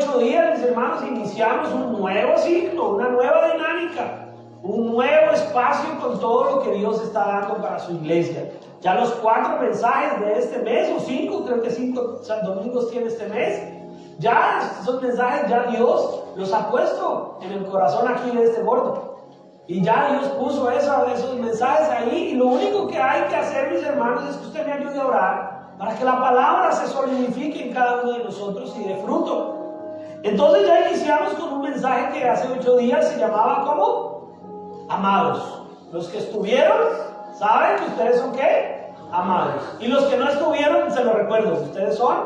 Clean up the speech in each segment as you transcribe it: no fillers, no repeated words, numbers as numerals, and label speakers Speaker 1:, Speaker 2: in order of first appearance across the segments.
Speaker 1: 8 días, mis hermanos, iniciamos un nuevo ciclo, una nueva dinámica, un nuevo espacio con todo lo que Dios está dando para su iglesia. Ya los 4 mensajes de este mes, o 5, creo que 5 domingos tiene este mes, ya esos mensajes ya Dios los ha puesto en el corazón aquí de este gordo. Y ya Dios puso esos mensajes ahí, y lo único que hay que hacer, mis hermanos, es que usted me ayude a orar para que la palabra se solidifique en cada uno de nosotros y dé fruto. Entonces ya iniciamos con un mensaje que hace 8 días se llamaba ¿cómo? Amados. Los que estuvieron saben que ustedes son ¿qué? Amados. Y los que no estuvieron, se lo recuerdo, ustedes son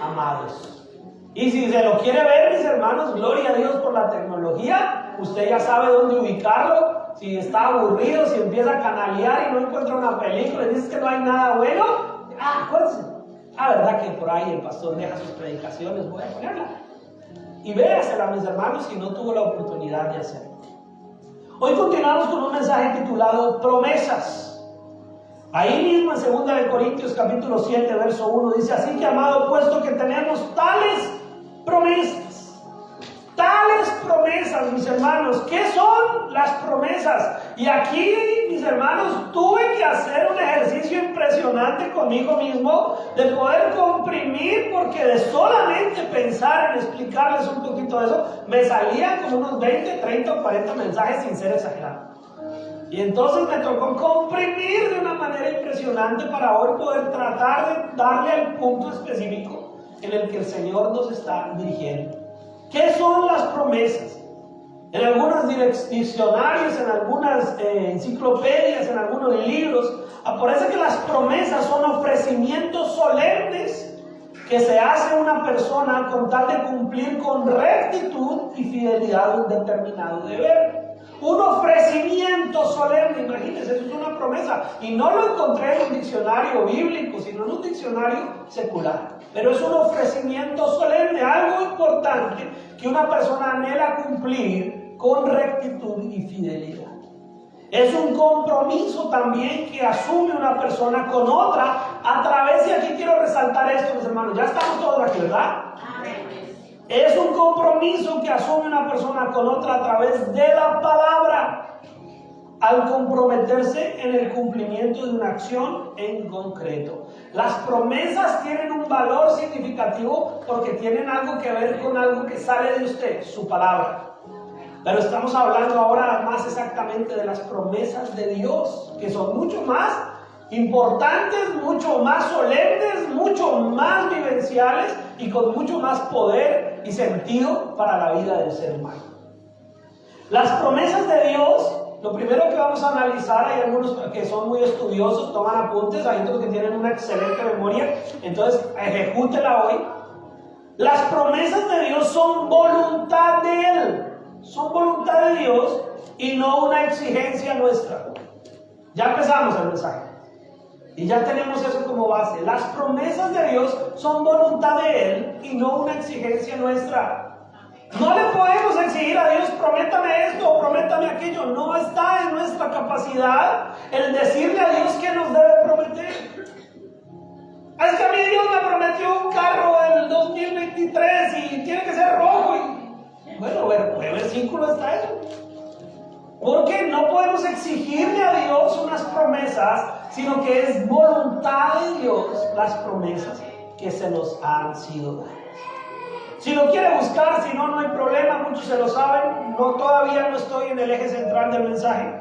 Speaker 1: amados. Y si se lo quiere ver, mis hermanos, gloria a Dios por la tecnología. Usted ya sabe dónde ubicarlo. Si está aburrido, si empieza a canalear y no encuentra una película y dice que no hay nada bueno, acuérdense. ¿Verdad que por ahí el pastor deja sus predicaciones? Voy a ponerla. Y véasela, mis hermanos, si no tuvo la oportunidad de hacerlo. Hoy continuamos con un mensaje titulado Promesas. Ahí mismo en 2 Corintios capítulo 7, verso 1 dice: así que, amado, puesto que tenemos tales promesas, mis hermanos. ¿Qué son las promesas? Y aquí, mis hermanos, tuve que hacer un ejercicio impresionante conmigo mismo de poder comprimir, porque de solamente pensar en explicarles un poquito de eso, me salían como unos 20, 30 o 40 mensajes sin ser exagerado. Y entonces me tocó comprimir de una manera impresionante para hoy poder tratar de darle al punto específico en el que el Señor nos está dirigiendo. ¿Qué son las promesas? En algunos diccionarios, en algunas enciclopedias, en algunos libros, aparece que las promesas son ofrecimientos solemnes que se hace una persona con tal de cumplir con rectitud y fidelidad un determinado deber. Un ofrecimiento solemne, imagínense, eso es una promesa. Y no lo encontré en un diccionario bíblico, sino en un diccionario secular. Pero es un ofrecimiento solemne, algo importante que una persona anhela cumplir con rectitud y fidelidad. Es un compromiso también que asume una persona con otra a través, y aquí quiero resaltar esto, mis hermanos, ya estamos todos aquí, ¿verdad? Es un compromiso que asume una persona con otra a través de la palabra, al comprometerse en el cumplimiento de una acción en concreto. Las promesas tienen un valor significativo porque tienen algo que ver con algo que sale de usted, su palabra. Pero estamos hablando ahora más exactamente de las promesas de Dios, que son mucho más importantes, mucho más solemnes, mucho más vivenciales y con mucho más poder y sentido para la vida del ser humano. Las promesas de Dios, lo primero que vamos a analizar, hay algunos que son muy estudiosos, toman apuntes, hay otros que tienen una excelente memoria, entonces ejecútela hoy. Las promesas de Dios son voluntad de Él, son voluntad de Dios y no una exigencia nuestra. Ya empezamos el mensaje. Y ya tenemos eso como base. Las promesas de Dios son voluntad de Él y no una exigencia nuestra. No le podemos exigir a Dios, prométame esto o prométame aquello. No está en nuestra capacidad el decirle a Dios que nos debe prometer. Es que a mí Dios me prometió un carro del 2023 y tiene que ser rojo. Bueno, ¿qué versículo está eso? Porque no podemos exigirle a Dios unas promesas, sino que es voluntad de Dios las promesas que se nos han sido dadas. Si lo quiere buscar, si no, no hay problema, muchos se lo saben. Todavía no estoy en el eje central del mensaje.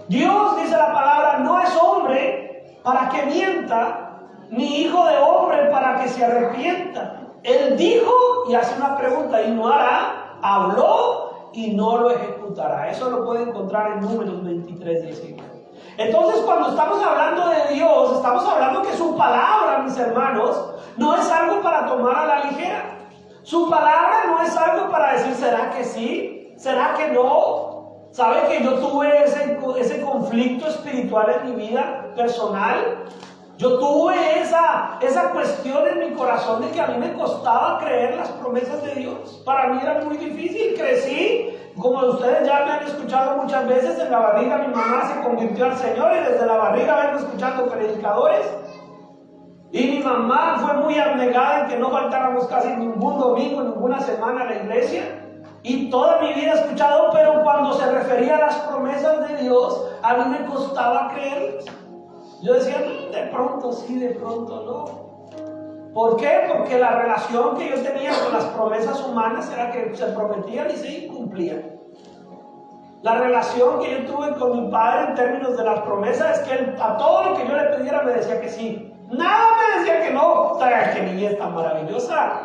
Speaker 1: Dios, dice la palabra, no es hombre para que mienta, ni hijo de hombre para que se arrepienta. Él dijo y hace una pregunta y no hará, habló y no lo ejecutará. Eso lo puede encontrar en Números 23:19. Entonces, cuando estamos hablando de Dios, estamos hablando que su palabra, mis hermanos, no es algo para tomar a la ligera. Su palabra no es algo para decir, ¿será que sí? ¿Será que no? ¿Sabe que yo tuve ese conflicto espiritual en mi vida personal? Yo tuve esa cuestión en mi corazón de que a mí me costaba creer las promesas de Dios. Para mí era muy difícil. Crecí, como ustedes ya me han escuchado muchas veces, en la barriga mi mamá se convirtió al Señor y desde la barriga vengo escuchando predicadores. Y mi mamá fue muy abnegada en que no faltáramos casi ningún domingo, ninguna semana a la iglesia. Y toda mi vida he escuchado, pero cuando se refería a las promesas de Dios, a mí me costaba creerlas. Yo decía, de pronto sí, de pronto no. ¿Por qué? Porque la relación que yo tenía con las promesas humanas era que se prometían y se incumplían. La relación que yo tuve con mi padre en términos de las promesas es que él, a todo lo que yo le pidiera me decía que sí. Nada me decía que no. ¡Ay, qué niñez tan maravillosa!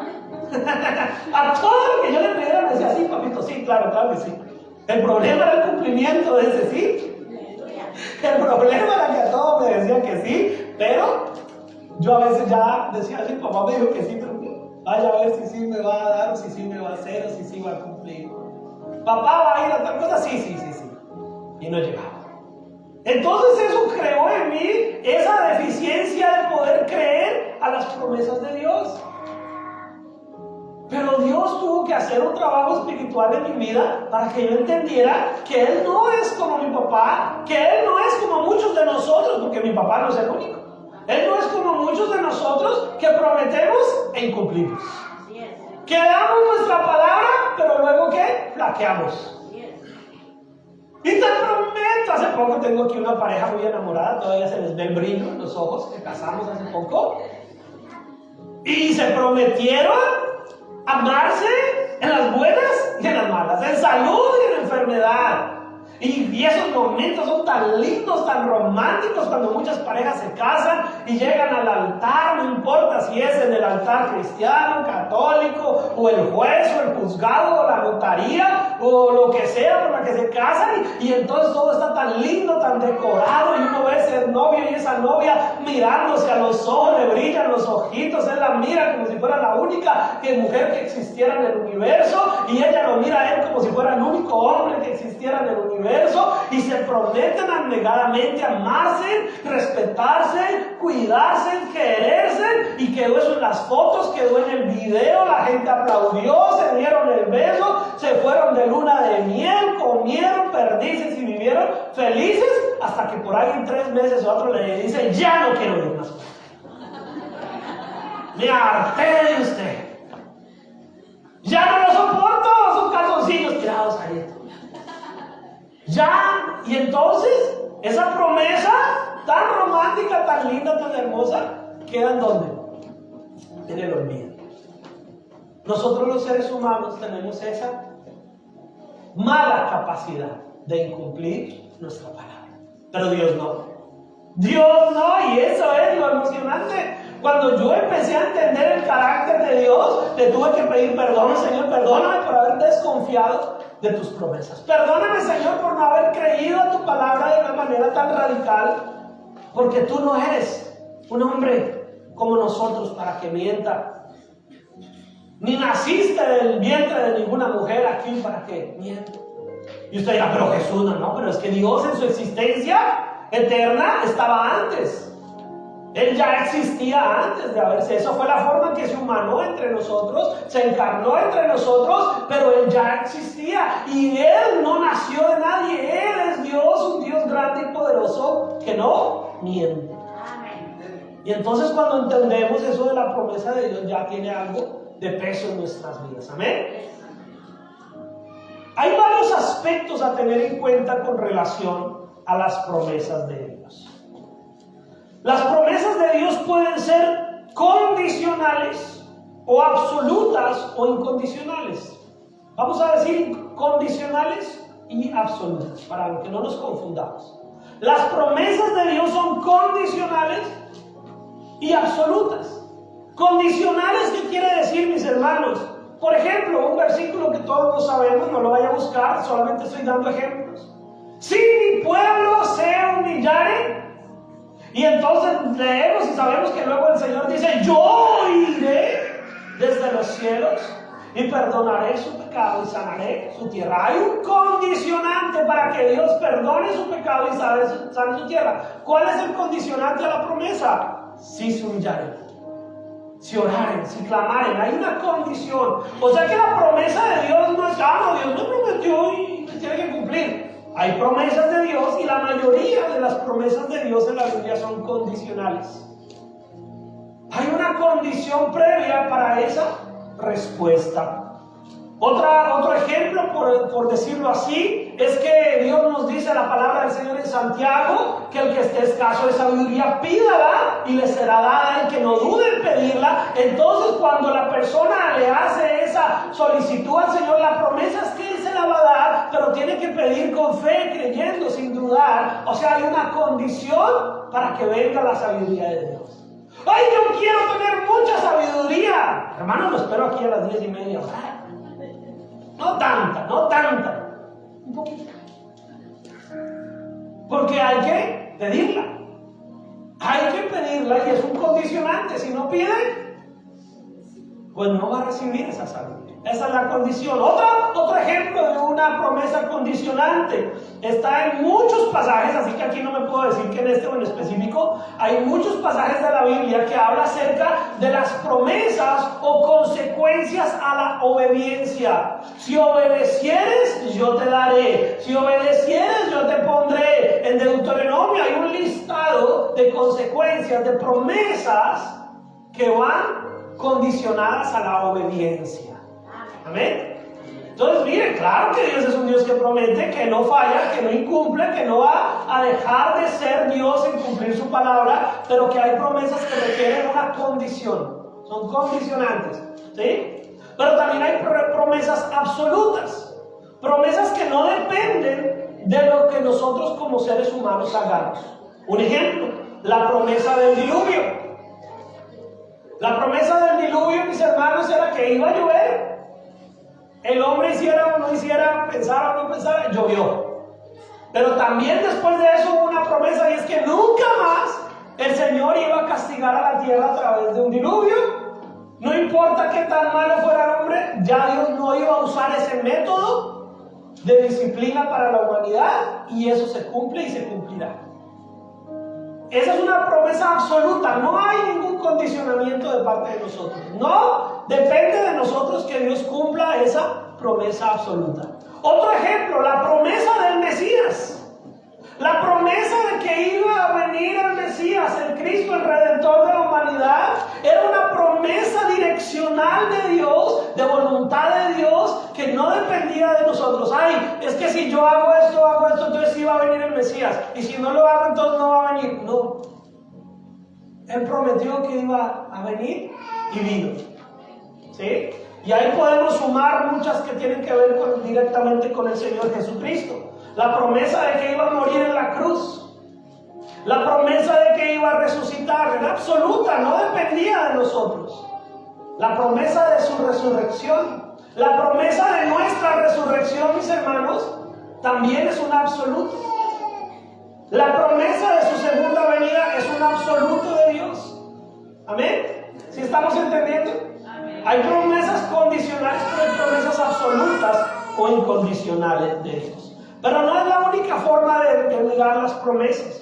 Speaker 1: A todo lo que yo le pidiera me decía, sí, papito, sí, claro que sí. El problema era el cumplimiento de ese sí. El problema era que a todo me decía que sí, pero yo a veces ya decía, sí, papá me dijo que sí, pero vaya a ver si sí me va a dar, o si sí me va a hacer, o si sí va a cumplir. Papá va a ir a tal cosa, sí. Y no llegaba. Entonces eso creó en mí esa deficiencia de poder creer a las promesas de Dios. Pero Dios tuvo que hacer un trabajo espiritual en mi vida para que yo entendiera que Él no es como mi papá, que Él no es como muchos de nosotros, porque mi papá no es el único. Él no es como muchos de nosotros que prometemos e incumplimos. Que damos nuestra palabra, pero luego ¿qué? Flaqueamos. Y te prometo, hace poco tengo aquí una pareja muy enamorada, todavía se les ve el brillo en los ojos, que casamos hace poco. Y se prometieron amarse en las buenas y en las malas, en salud y en enfermedad. Y esos momentos son tan lindos, tan románticos cuando muchas parejas se casan y llegan al altar, no importa si es en el altar cristiano, católico, o el juez, o el juzgado, o la notaría, o lo que sea por la que se casan, y entonces todo está tan lindo, tan decorado, y uno ve ese novio y esa novia mirándose a los ojos, le brillan los ojitos, él la mira como si fuera la única mujer que existiera en el universo, y ella lo mira a él como si fuera el único hombre que existiera en el universo, y se prometen abnegadamente amarse, respetarse, cuidarse, quererse, y quedó eso en las fotos, quedó en el video, la gente aplaudió, se dieron el beso, se fueron de luna de miel, comieron perdices y vivieron felices, hasta que por ahí en 3 meses otro le dice, ya no quiero ir más. Me harté de usted. Ya no lo soporto, son calzoncillos tirados ahí. Ya, y entonces esa promesa tan romántica, tan linda, tan hermosa, queda ¿en dónde? En el olvido. Nosotros los seres humanos tenemos esa mala capacidad de incumplir nuestra palabra, pero Dios no. Dios no, y eso es lo emocionante. Cuando yo empecé a entender el carácter de Dios, le tuve que pedir perdón, Señor, perdóname por haber desconfiado de tus promesas. Perdóname, Señor, por no haber creído a tu palabra de una manera tan radical, porque tú no eres un hombre como nosotros para que mienta, ni naciste del vientre de ninguna mujer aquí para que mienta. Y usted dirá, pero Jesús, no, pero es que Dios en su existencia eterna estaba antes. Él ya existía antes de haberse. Eso fue la forma en que se humanó entre nosotros, se encarnó entre nosotros, pero Él ya existía. Y Él no nació de nadie. Él es Dios, un Dios grande y poderoso que no miente. Y entonces cuando entendemos eso de la promesa de Dios, ya tiene algo de peso en nuestras vidas. Amén. Hay varios aspectos a tener en cuenta con relación a las promesas de Dios. Las promesas de Dios pueden ser condicionales o absolutas o incondicionales. Vamos a decir condicionales y absolutas para que no nos confundamos. Las promesas de Dios son condicionales y absolutas. Condicionales, ¿qué quiere decir, mis hermanos? Por ejemplo, un versículo que todos lo sabemos, no lo vaya a buscar, solamente estoy dando ejemplos. Si mi pueblo se humillare, y entonces leemos y sabemos que luego el Señor dice, yo iré desde los cielos y perdonaré su pecado y sanaré su tierra. Hay un condicionante para que Dios perdone su pecado y sane su tierra. ¿Cuál es el condicionante a la promesa? Si se humillaren, si oraren, si clamaren. Hay una condición. O sea que la promesa de Dios no es, Dios me prometió y tiene que cumplir. Hay promesas de Dios y la mayoría de las promesas de Dios en la Biblia son condicionales. Hay una condición previa para esa respuesta. Otro ejemplo, por decirlo así, es que Dios nos dice la palabra del Señor en Santiago, que el que esté escaso de sabiduría pídala y le será dada, el que no dude en pedirla. Entonces, cuando la persona le hace esa solicitud al Señor, la promesa es que Él se la va a dar, pero tiene que pedir con fe, creyendo, sin dudar. O sea, hay una condición para que venga la sabiduría de Dios. ¡Ay, yo quiero tener mucha sabiduría! Hermano, lo espero aquí a las 10:30. No tanta, un poquito. Porque hay que pedirla. Y es un condicionante. Si no pide, pues no va a recibir esa sabiduría. Esa es la condición. Otro ejemplo de una promesa condicionante está en muchos pasajes, así que aquí no me puedo decir que en este o en específico. Hay muchos pasajes de la Biblia que habla acerca de las promesas o consecuencias a la obediencia. Si obedecieres, yo te daré. Si obedecieres, yo te pondré. En Deuteronomio hay un listado de consecuencias, de promesas que van condicionadas a la obediencia. Amén. Entonces, miren, claro que Dios es un Dios que promete, que no falla, que no incumple, que no va a dejar de ser Dios en cumplir su palabra, pero que hay promesas que requieren una condición, son condicionantes, ¿sí? Pero también hay promesas absolutas, promesas que no dependen de lo que nosotros como seres humanos hagamos. Un ejemplo, la promesa del diluvio. La promesa del diluvio, mis hermanos, era que iba a llover. El hombre hiciera o no hiciera, pensara o no pensara, llovió. Pero también después de eso hubo una promesa, y es que nunca más el Señor iba a castigar a la tierra a través de un diluvio. No importa qué tan malo fuera el hombre, ya Dios no iba a usar ese método de disciplina para la humanidad, y eso se cumple y se cumplirá. Esa es una promesa absoluta, no hay ningún condicionamiento de parte de nosotros. No depende de nosotros que Dios cumpla esa promesa absoluta. Otro ejemplo, la promesa del Mesías. La promesa de que iba a venir el Mesías, el Cristo, el Redentor de la humanidad, era una promesa direccional de Dios, de voluntad de Dios, que no dependía de nosotros. Ay, es que si yo hago esto, entonces sí va a venir el Mesías. Y si no lo hago, entonces no va a venir. No. Él prometió que iba a venir y vino. ¿Sí? Y ahí podemos sumar muchas que tienen que ver directamente con el Señor Jesucristo. La promesa de que iba a morir en la cruz. La promesa de que iba a resucitar. Era absoluta, no dependía de nosotros. La promesa de su resurrección. La promesa de nuestra resurrección, mis hermanos, también es un absoluto. La promesa de su segunda venida es un absoluto de Dios. Amén. ¿Sí estamos entendiendo? Hay promesas condicionales, pero hay promesas absolutas o incondicionales de Dios. Pero no es la única forma de mirar las promesas.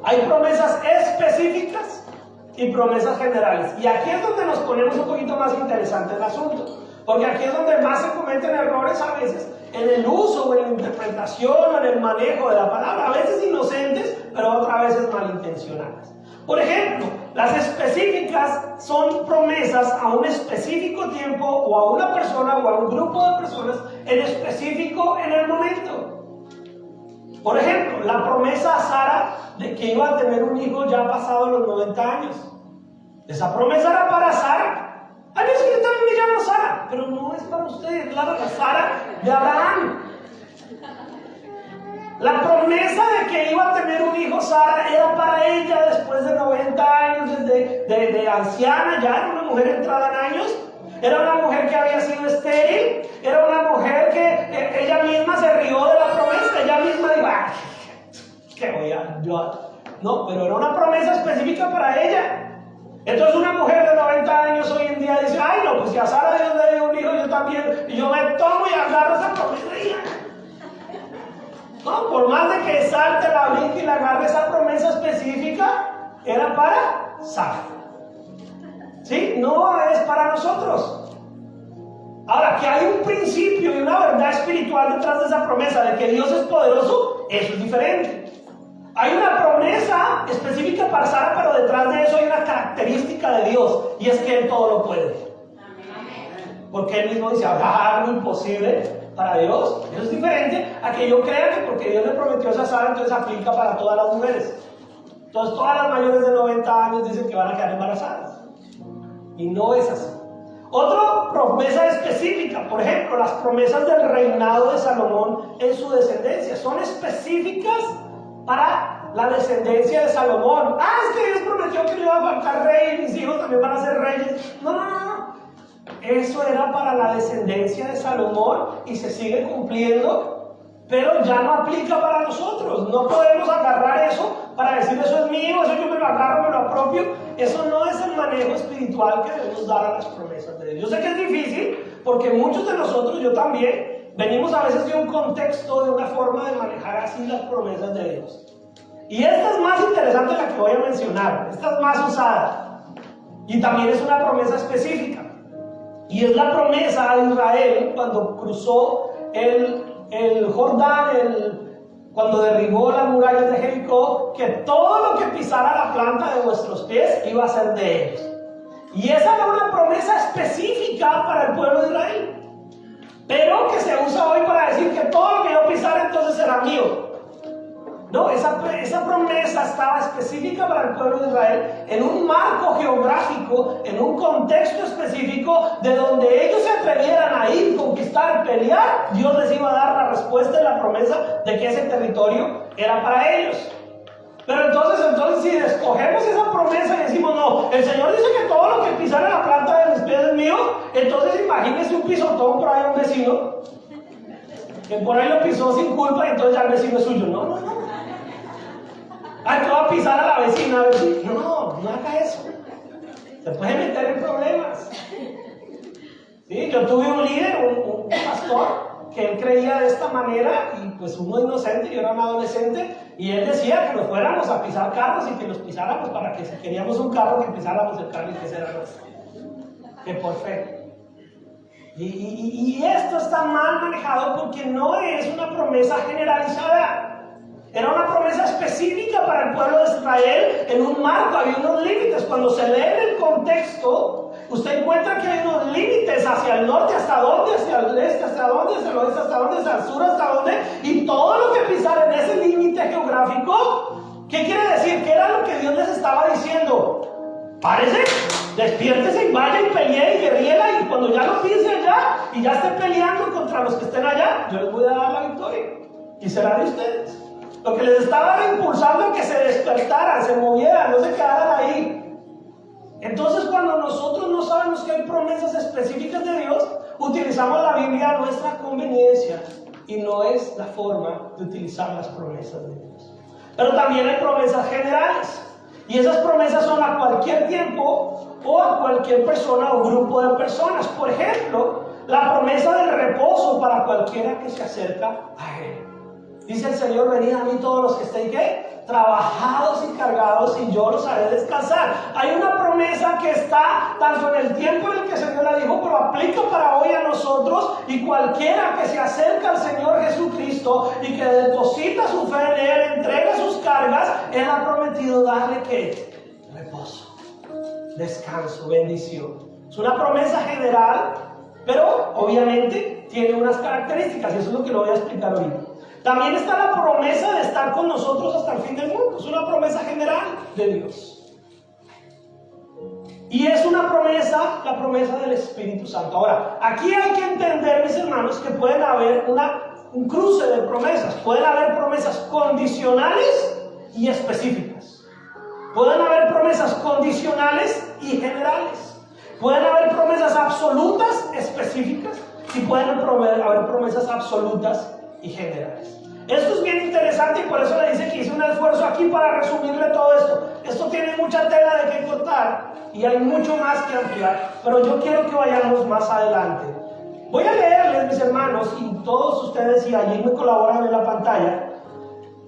Speaker 1: Hay promesas específicas y promesas generales. Y aquí es donde nos ponemos un poquito más interesante el asunto. Porque aquí es donde más se cometen errores a veces en el uso o en la interpretación o en el manejo de la palabra. A veces inocentes, pero otras veces malintencionadas. Por ejemplo, las específicas son promesas a un específico tiempo o a una persona o a un grupo de personas en específico en el momento. Por ejemplo, la promesa a Sara de que iba a tener un hijo ya pasado los 90 años. Esa promesa era para Sara. Ay, es que yo también me llamo Sara, pero no es para usted, es la Sara de Abraham. La promesa de que iba a tener un hijo Sara era para ella después de 90 años de anciana, ya era una mujer entrada en años, era una mujer que había sido estéril, era una mujer que ella misma se rió de la promesa, ella misma dijo, ¿qué voy a yo? No, pero era una promesa específica para ella. Entonces una mujer de 90 años hoy en día dice, ay no, pues si a Sara Dios le dio un hijo, yo también, y yo me tomo y agarro esa promesa. No, por más de que salte la brinque y la agarre, esa promesa específica era para Sara. ¿Sí? No es para nosotros. Ahora, que hay un principio y una verdad espiritual detrás de esa promesa de que Dios es poderoso, eso es diferente. Hay una promesa específica para Sara, pero detrás de eso hay una característica de Dios, y es que Él todo lo puede. Porque Él mismo dice, ¿habrá algo imposible para Dios? Eso es diferente a que yo crea que porque Dios le prometió esa Sara, entonces aplica para todas las mujeres. Entonces todas las mayores de 90 años dicen que van a quedar embarazadas. Y no es así. Otra promesa específica, por ejemplo, las promesas del reinado de Salomón en su descendencia, son específicas para la descendencia de Salomón. Es que Dios prometió que le iba a faltar rey y mis hijos también van a ser reyes. No. Eso era para la descendencia de Salomón y se sigue cumpliendo, pero ya no aplica para nosotros. No podemos agarrar eso para decir eso es mío, eso yo me lo agarro, me lo apropio. Eso no es el manejo espiritual que debemos dar a las promesas de Dios. Yo sé que es difícil porque muchos de nosotros, yo también, venimos a veces de un contexto, de una forma de manejar así las promesas de Dios. Y esta es más interesante la que voy a mencionar, esta es más usada y también es una promesa específica. Y es la promesa de Israel cuando cruzó el Jordán, cuando derribó las murallas de Jericó, que todo lo que pisara la planta de vuestros pies iba a ser de ellos. Y esa era una promesa específica para el pueblo de Israel, pero que se usa hoy para decir que todo lo que yo pisara entonces será mío. No, esa promesa estaba específica para el pueblo de Israel en un marco geográfico, en un contexto específico de donde ellos se atrevieran a ir, conquistar, pelear. Dios les iba a dar la respuesta y la promesa de que ese territorio era para ellos. Pero entonces si escogemos esa promesa y decimos, no, el Señor dice que todo lo que pisara la planta de mis pies es mío, entonces imagínese un pisotón por ahí a un vecino, que por ahí lo pisó sin culpa y entonces ya el vecino es suyo. No. Tú vas a pisar a la vecina, no haga eso. Se puede meter en problemas. ¿Sí? Yo tuve un líder, un pastor, que él creía de esta manera, y pues uno inocente, yo era un adolescente, y él decía que nos fuéramos a pisar carros y que los pisáramos para que si queríamos un carro, que pisáramos el carro y que era nuestro. Que por fe. Y esto está mal manejado porque no es una promesa generalizada. Era una promesa específica para el pueblo de Israel en un marco, había unos límites. Cuando se lee en el contexto, usted encuentra que hay unos límites hacia el norte, hasta dónde, hacia el este, hasta dónde, hacia el oeste, hasta dónde, hacia el sur, hasta dónde, y todo lo que pisara en ese límite geográfico. ¿Qué quiere decir? ¿Qué era lo que Dios les estaba diciendo? Párese, despiértese y vaya y pelee y guerriera, y cuando ya lo pise allá y ya esté peleando contra los que estén allá, yo les voy a dar la victoria y será de ustedes. Lo que les estaba impulsando a que se despertaran, se movieran, no se quedaran ahí. Entonces, cuando nosotros no sabemos que hay promesas específicas de Dios, utilizamos la Biblia a nuestra conveniencia y no es la forma de utilizar las promesas de Dios. Pero también hay promesas generales, y esas promesas son a cualquier tiempo o a cualquier persona o grupo de personas. Por ejemplo, la promesa del reposo para cualquiera que se acerca a Él. Dice el Señor, venid a mí todos los que estén, ¿qué? Trabajados y cargados, y yo los haré descansar. Hay una promesa que está tanto en el tiempo en el que el Señor la dijo, pero aplica para hoy a nosotros, y cualquiera que se acerca al Señor Jesucristo y que deposita su fe en Él, entrega sus cargas, Él ha prometido darle, ¿qué? Reposo, descanso, bendición. Es una promesa general, pero obviamente tiene unas características, y eso es lo que lo voy a explicar ahorita. También está la promesa de estar con nosotros hasta el fin del mundo. Es una promesa general de Dios. Y es una promesa, la promesa del Espíritu Santo. Ahora, aquí hay que entender, mis hermanos, que pueden haber un cruce de promesas. Pueden haber promesas condicionales y específicas. Pueden haber promesas condicionales y generales. Pueden haber promesas absolutas, específicas, y pueden haber promesas absolutas y generales. Esto es bien interesante, y por eso le dice que hice un esfuerzo aquí para resumirle todo esto. Esto tiene mucha tela de qué cortar y hay mucho más que ampliar, pero yo quiero que vayamos más adelante. Voy a leerles, mis hermanos, y todos ustedes, y allí me colaboran en la pantalla.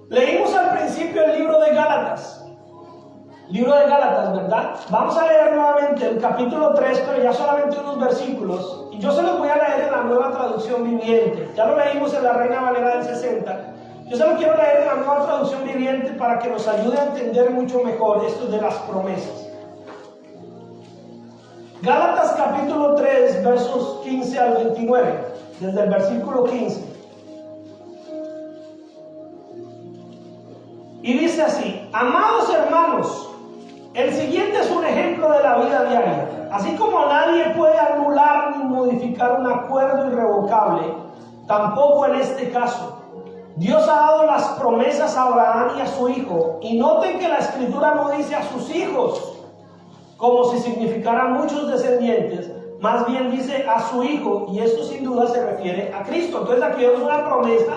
Speaker 1: Leímos al principio el libro de Gálatas. Libro de Gálatas, ¿verdad? Vamos a leer nuevamente el capítulo 3, pero ya solamente unos versículos. Y yo se los voy a leer en la Nueva Traducción Viviente. Ya lo leímos en la Reina Valera del 60. Yo solo quiero leer la Nueva Traducción Viviente para que nos ayude a entender mucho mejor esto de las promesas. Gálatas capítulo 3, versos 15 al 29, desde el versículo 15. Y dice así: amados hermanos, el siguiente es un ejemplo de la vida diaria. Así como nadie puede anular ni modificar un acuerdo irrevocable, tampoco en este caso. Dios ha dado las promesas a Abraham y a su hijo. Y noten que la Escritura no dice a sus hijos, como si significaran muchos descendientes, más bien dice a su hijo, y esto sin duda se refiere a Cristo. Entonces aquí vemos una promesa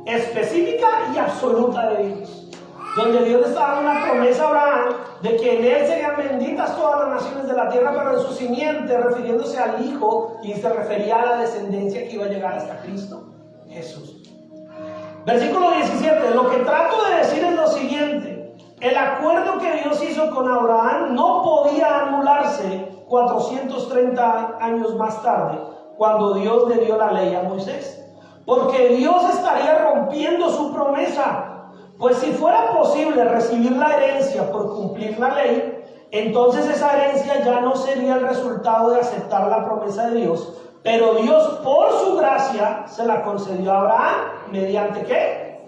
Speaker 1: específica y absoluta de Dios, donde Dios está dando una promesa a Abraham de que en él serían benditas todas las naciones de la tierra, pero en su simiente, refiriéndose al hijo, y se refería a la descendencia que iba a llegar hasta Cristo Jesús. Versículo 17, lo que trato de decir es lo siguiente: el acuerdo que Dios hizo con Abraham no podía anularse 430 años más tarde, cuando Dios le dio la ley a Moisés, porque Dios estaría rompiendo su promesa. Pues si fuera posible recibir la herencia por cumplir la ley, entonces esa herencia ya no sería el resultado de aceptar la promesa de Dios. Pero Dios, por su gracia, se la concedió a Abraham, ¿mediante qué?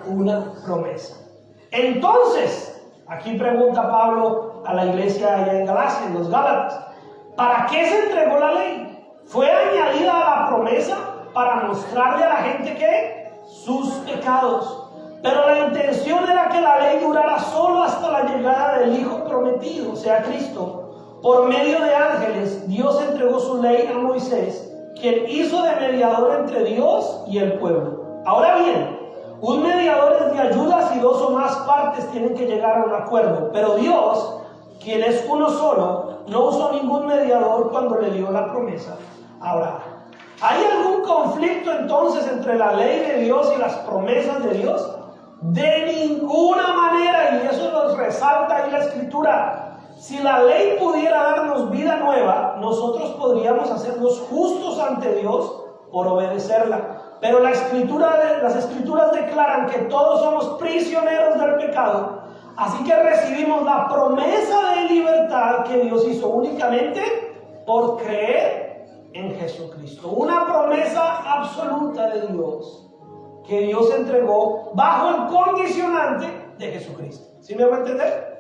Speaker 1: Una promesa. Entonces, aquí pregunta Pablo a la iglesia allá en Galacia, en los Gálatas: ¿para qué se entregó la ley? ¿Fue añadida a la promesa para mostrarle a la gente que sus pecados? Pero la intención era que la ley durara solo hasta la llegada del Hijo prometido, o sea, Cristo. Por medio de ángeles, Dios entregó su ley a Moisés, quien hizo de mediador entre Dios y el pueblo. Ahora bien, un mediador es de ayuda si dos o más partes tienen que llegar a un acuerdo. Pero Dios, quien es uno solo, no usó ningún mediador cuando le dio la promesa a Abraham. ¿Hay algún conflicto entonces entre la ley de Dios y las promesas de Dios? De ninguna manera, y eso nos resalta ahí la Escritura. Si la ley pudiera darnos vida nueva, nosotros podríamos hacernos justos ante Dios por obedecerla. Pero las Escrituras declaran que todos somos prisioneros del pecado. Así que recibimos la promesa de libertad que Dios hizo únicamente por creer en Jesucristo. Una promesa absoluta de Dios que Dios entregó bajo el condicionante de Jesucristo. ¿Sí me va a entender?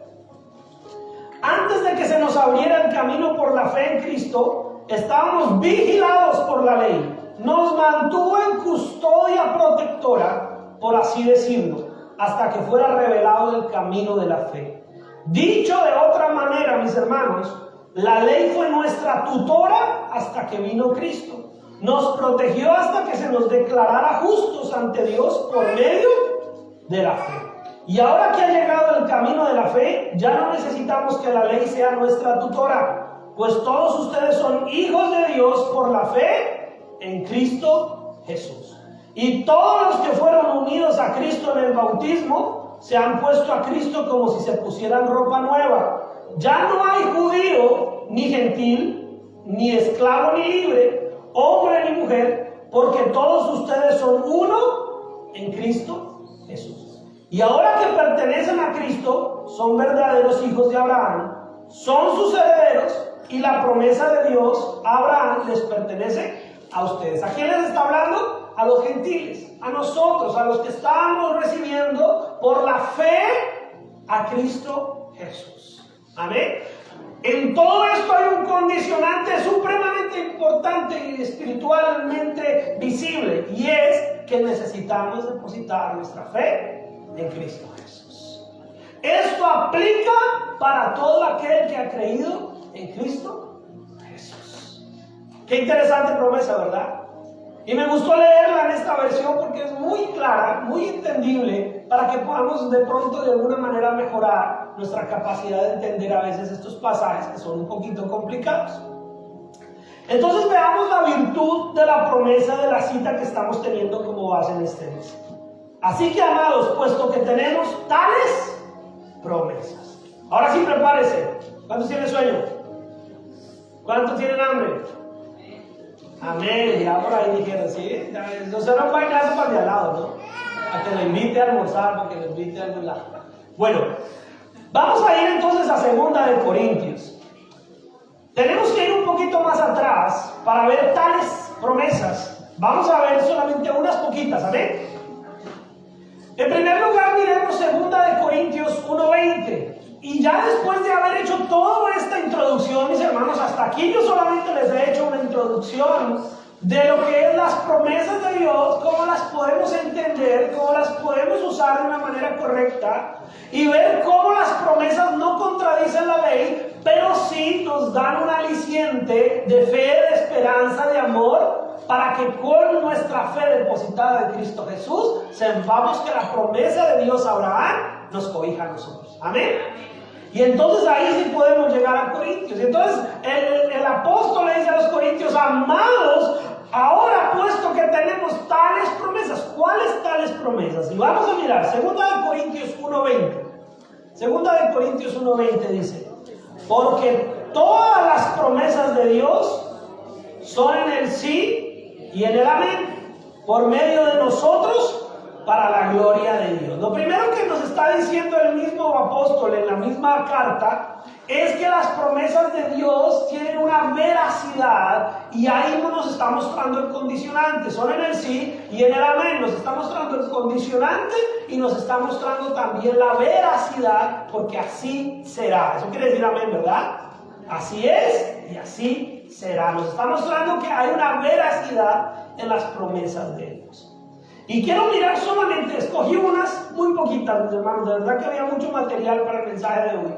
Speaker 1: Antes de que se nos abriera el camino por la fe en Cristo, estábamos vigilados por la ley. Nos mantuvo en custodia protectora, por así decirlo, hasta que fuera revelado el camino de la fe. Dicho de otra manera, mis hermanos, la ley fue nuestra tutora hasta que vino Cristo. Nos protegió hasta que se nos declarara justos ante Dios por medio de la fe. Y ahora que ha llegado el camino de la fe, ya no necesitamos que la ley sea nuestra tutora, pues todos ustedes son hijos de Dios por la fe en Cristo Jesús. Y todos los que fueron unidos a Cristo en el bautismo se han puesto a Cristo como si se pusieran ropa nueva. Ya no hay judío ni gentil, ni esclavo ni libre, hombre ni mujer, porque todos ustedes son uno en Cristo Jesús. Y ahora que pertenecen a Cristo, son verdaderos hijos de Abraham, son sus herederos, y la promesa de Dios a Abraham les pertenece a ustedes. ¿A quién les está hablando? A los gentiles, a nosotros, a los que estamos recibiendo por la fe a Cristo Jesús. Amén. En todo esto hay un condicionante supremamente importante y espiritualmente visible, y es que necesitamos depositar nuestra fe en Cristo Jesús. Esto aplica para todo aquel que ha creído en Cristo Jesús. Qué interesante promesa, ¿verdad? Y me gustó leerla en esta versión porque es muy clara, muy entendible, para que podamos de pronto de alguna manera mejorar nuestra capacidad de entender a veces estos pasajes que son un poquito complicados. Entonces veamos la virtud de la promesa de la cita que estamos teniendo como base en este mes. Así que, amados, puesto que tenemos tales promesas. Ahora sí, prepárese. ¿Cuántos tienen sueño? ¿Cuántos tienen hambre? Amén. Ya por ahí dijeron, sí. No será un vainazo para el de al lado, ¿no? A que le invite a almorzar, a que le invite a algún lado. Bueno, vamos a ir entonces a 2 de Corintios. Tenemos que ir un poquito más atrás para ver tales promesas. Vamos a ver solamente unas poquitas, ¿amén? En primer lugar, miremos 2 de Corintios 1:20. Y ya después de haber hecho toda esta introducción, mis hermanos, hasta aquí yo solamente les he hecho una introducción de lo que es las promesas de Dios, cómo las podemos entender, cómo las podemos usar de una manera correcta y ver cómo las promesas no contradicen la ley, pero sí nos dan un aliciente de fe, de esperanza, de amor, para que con nuestra fe depositada en Cristo Jesús sepamos que la promesa de Dios a Abraham nos cobija a nosotros. Amén. Y entonces ahí sí podemos llegar a Corintios. Y entonces el apóstol le dice a los corintios: amados, ahora puesto que tenemos tales promesas. ¿Cuáles tales promesas? Y vamos a mirar 2 de Corintios 1:20. 2 de Corintios 1:20 dice: porque todas las promesas de Dios son en el sí y en el amén, por medio de nosotros, para la gloria de Dios. Lo primero que nos está diciendo el mismo apóstol en la misma carta es que las promesas de Dios tienen una veracidad, y ahí no nos está mostrando el condicionante. Son en el sí y en el amén. Nos está mostrando el condicionante y nos está mostrando también la veracidad, porque así será. Eso quiere decir amén, ¿verdad? Así es y así será. Nos está mostrando que hay una veracidad en las promesas de Dios. Y quiero mirar solamente, escogí unas muy poquitas, mis hermanos. De verdad que había mucho material para el mensaje de hoy,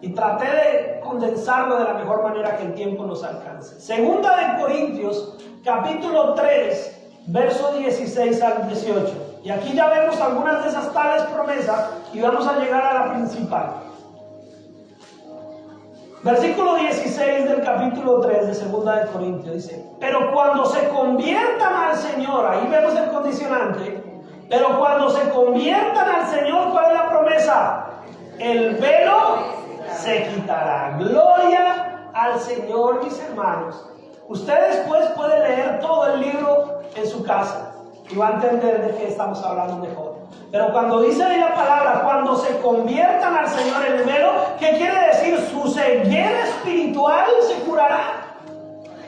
Speaker 1: y traté de condensarlo de la mejor manera que el tiempo nos alcance. 2 de Corintios, capítulo 3, verso 16 al 18. Y aquí ya vemos algunas de esas tales promesas, y vamos a llegar a la principal. Versículo 16 del capítulo 3 de 2 de Corintios dice: pero cuando se conviertan al Señor, ahí vemos el condicionante, pero cuando se conviertan al Señor, ¿cuál es la promesa? El velo se quitará. Gloria al Señor, mis hermanos. Usted después puede leer todo el libro en su casa y va a entender de qué estamos hablando mejor. Pero cuando dice ahí la palabra, cuando se conviertan al Señor el velo, ¿qué quiere decir? Su ceguera espiritual se curará.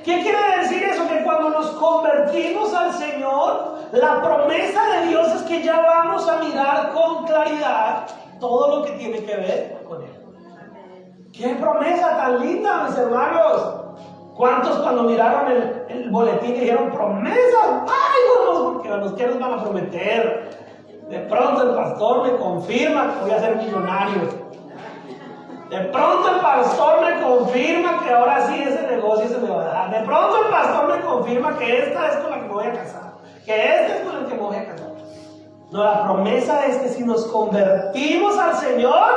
Speaker 1: ¿Qué quiere decir eso? Que cuando nos convertimos al Señor, la promesa de Dios es que ya vamos a mirar con claridad todo lo que tiene que ver con Él. ¡Qué promesa tan linda, mis hermanos! ¿Cuántos cuando miraron el boletín dijeron promesas? ¡Ay, vamos! Porque a los que nos van a prometer. De pronto el pastor me confirma que voy a ser millonario. De pronto el pastor me confirma que ahora sí ese negocio se me va a dar. De pronto el pastor me confirma que esta es con la que me voy a casar. Que este es con el que me voy a casar. No, la promesa es que si nos convertimos al Señor,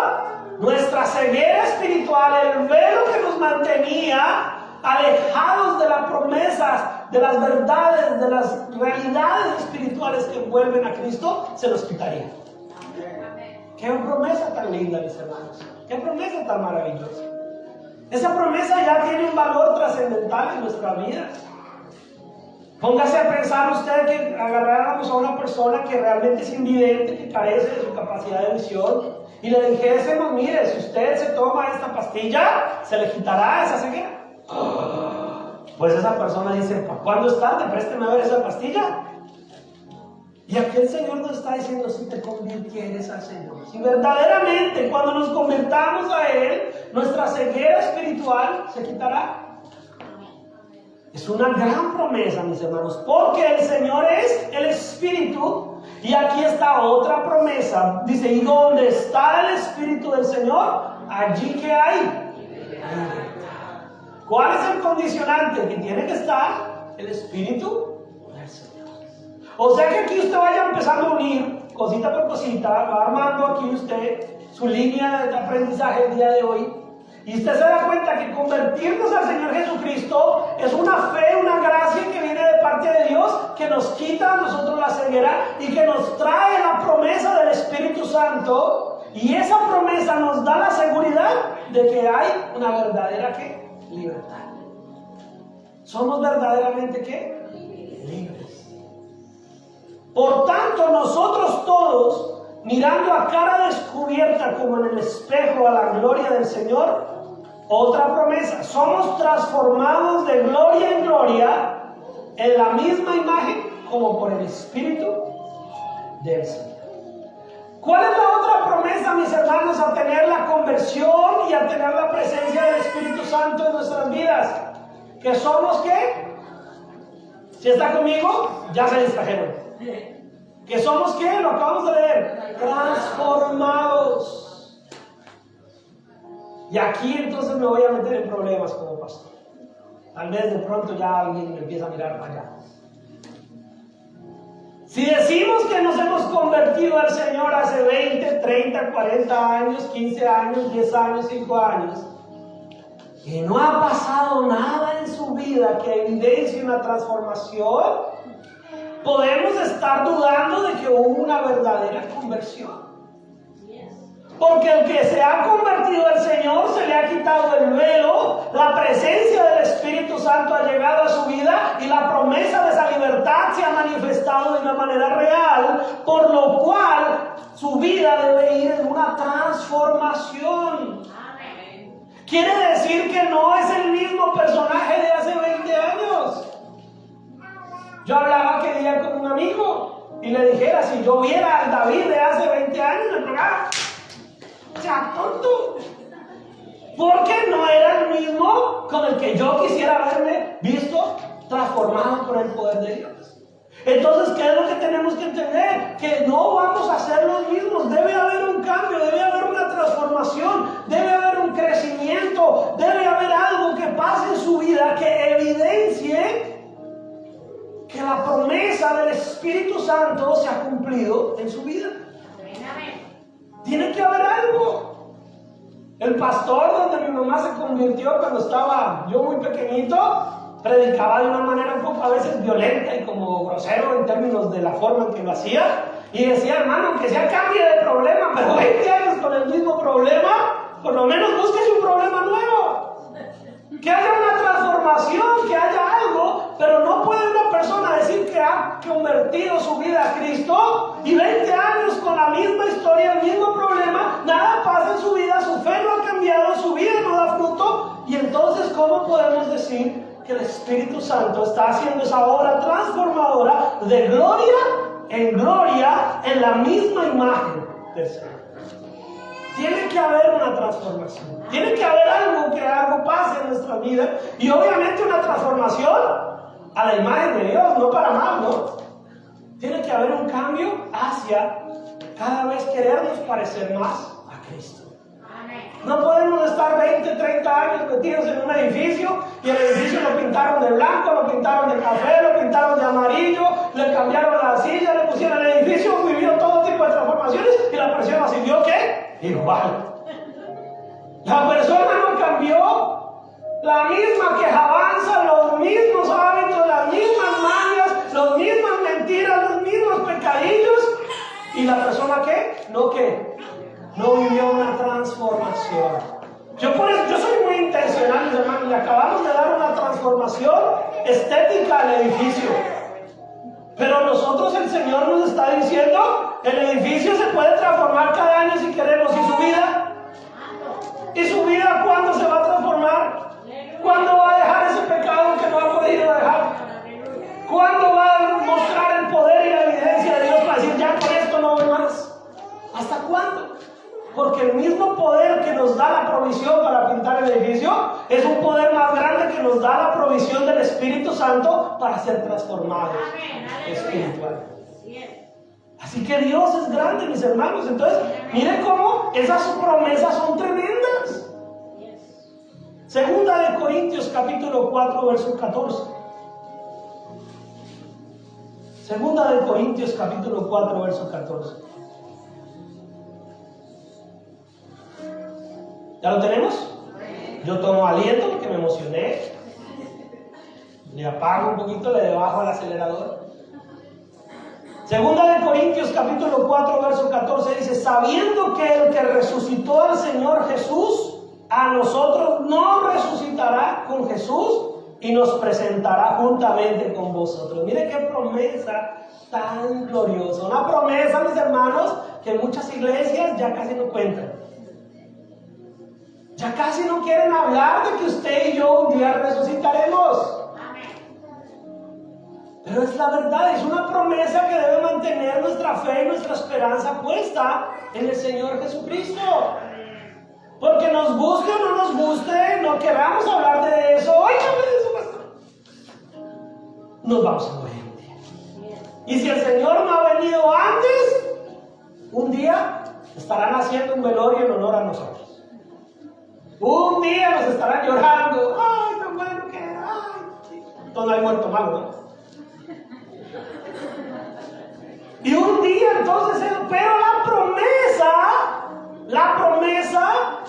Speaker 1: nuestra ceguera espiritual, el velo que nos mantenía alejados de las promesas, de las verdades, de las realidades espirituales que envuelven a Cristo, se nos quitaría. ¡Qué promesa tan linda, mis hermanos! ¡Qué promesa tan maravillosa! Esa promesa ya tiene un valor trascendental en nuestra vida. Póngase a pensar usted que agarráramos a una persona que realmente es invidente, que carece de su capacidad de visión, y le dijésemos: mire, si usted se toma esta pastilla, se le quitará esa ceguera. Pues esa persona dice: ¿para cuándo es tarde? Présteme a ver esa pastilla. Y aquí el Señor nos está diciendo: si te convirtieres al Señor, si verdaderamente cuando nos convertamos a Él, nuestra ceguera espiritual se quitará. Es una gran promesa, mis hermanos, porque el Señor es el Espíritu. Y aquí está otra promesa. Dice: y donde está el Espíritu del Señor, allí que hay. ¿Cuál es el condicionante? Que tiene que estar el Espíritu del Señor. O sea que aquí usted vaya empezando a unir cosita por cosita, va armando aquí usted su línea de aprendizaje el día de hoy. Y usted se da cuenta que convertirnos al Señor Jesucristo es una fe, una gracia que viene de parte de Dios, que nos quita a nosotros la ceguera y que nos trae la promesa del Espíritu Santo. Y esa promesa nos da la seguridad de que hay una verdadera ¿qué? Libertad. Somos verdaderamente ¿qué? Libres. Por tanto, nosotros todos, mirando a cara descubierta como en el espejo a la gloria del Señor, otra promesa, somos transformados de gloria en gloria en la misma imagen como por el Espíritu del Señor. ¿Cuál es la otra promesa, mis hermanos, a tener la conversión y a tener la presencia del Espíritu Santo en nuestras vidas? ¿Que somos qué? ¿Si está conmigo? Ya se distrajeron. ¿Que somos qué? Lo acabamos de leer. Transformados. Y aquí entonces me voy a meter en problemas como pastor. Tal vez de pronto ya alguien me empieza a mirar para allá. Si decimos que nos hemos convertido al Señor hace 20, 30, 40 años, 15 años, 10 años, 5 años, y no ha pasado nada en su vida que evidencie una transformación, podemos estar dudando de que hubo una verdadera conversión. Porque el que se ha convertido al Señor, se le ha quitado el velo, la presencia del Espíritu Santo ha llegado a su vida y la promesa de esa libertad se ha manifestado de una manera real, por lo cual su vida debe ir en una transformación. Quiere decir que no es el mismo personaje de hace 20 años. Yo hablaba aquel día con un amigo y le dijera, si yo viera al David de hace 20 años, me pegaba. O sea, tonto. Porque no era el mismo con el que yo quisiera haberme visto transformado por el poder de Dios. Entonces, ¿qué es lo que tenemos que entender? Que no vamos a ser los mismos. Debe haber un cambio, debe haber una transformación, debe haber un crecimiento, debe haber algo que pase en su vida que evidencie que la promesa del Espíritu Santo se ha cumplido en su vida. Tiene que haber algo. El pastor donde mi mamá se convirtió cuando estaba yo muy pequeñito, predicaba de una manera un poco a veces violenta y como grosero en términos de la forma en que lo hacía. Y decía, hermano, que sea cambie de problema, pero 20 años con el mismo problema, por lo menos búsquese un problema nuevo. Que haya una transformación, que haya algo, pero no puede una persona decir que ha convertido su vida a Cristo y 20 años con la misma historia, el mismo problema, nada pasa en su vida, su fe no ha cambiado, su vida no da fruto. Y entonces, ¿cómo podemos decir que el Espíritu Santo está haciendo esa obra transformadora de gloria en la misma imagen del Señor? Tiene que haber una transformación. Tiene que haber algo pase en nuestra vida. Y obviamente una transformación a la imagen de Dios, no para mal, ¿no? Tiene que haber un cambio hacia cada vez querernos parecer más a Cristo. No podemos estar 20, 30 años metidos en un edificio y el edificio lo pintaron de blanco, lo pintaron de café, lo pintaron de amarillo, le cambiaron la silla, le pusieron el edificio, vivió todo tipo de transformaciones y la persona siguió ¿qué? Igual. La persona no cambió, la misma quejabanza, los mismos hábitos, las mismas mañas, las mismas mentiras, los mismos pecadillos. ¿Y la persona qué? No vivió una transformación. Yo soy muy intencional, mis hermanos. Le acabamos de dar una transformación estética al edificio. Pero nosotros, el Señor nos está diciendo, el edificio se puede transformar cada año si queremos. ¿Y su vida? ¿Y su vida cuándo se va a transformar? ¿Cuándo va a dejar ese pecado que no ha podido dejar? ¿Cuándo va a mostrar el poder y la evidencia de Dios para decir, ya por esto no voy más? ¿Hasta cuándo? Porque el mismo poder que nos da la provisión para pintar el edificio es un poder más grande que nos da la provisión del Espíritu Santo para ser transformados espiritualmente. Así que Dios es grande, mis hermanos. Entonces, miren cómo esas promesas son tremendas. Segunda de Corintios capítulo 4, verso 14. Segunda de Corintios capítulo 4, verso 14. ¿Ya lo tenemos? Yo tomo aliento porque me emocioné. Le apago un poquito, le bajo al acelerador. Segunda de Corintios capítulo 4, verso 14 dice, sabiendo que el que resucitó al Señor Jesús, a nosotros no resucitará con Jesús y nos presentará juntamente con vosotros. Mire qué promesa tan gloriosa. Una promesa, mis hermanos, que muchas iglesias ya casi no cuentan. Ya casi no quieren hablar de que usted y yo un día resucitaremos. Pero es la verdad, es una promesa que debe mantener nuestra fe y nuestra esperanza puesta en el Señor Jesucristo. Porque nos guste o no nos guste, no queramos hablar de eso. Nos vamos a morir un día. Y si el Señor no ha venido antes, un día estarán haciendo un velorio en honor a nosotros. Un día nos estarán llorando. Ay, tan bueno que era. Ay, entonces no hay muerto malo, ¿no? Y un día entonces, pero la promesa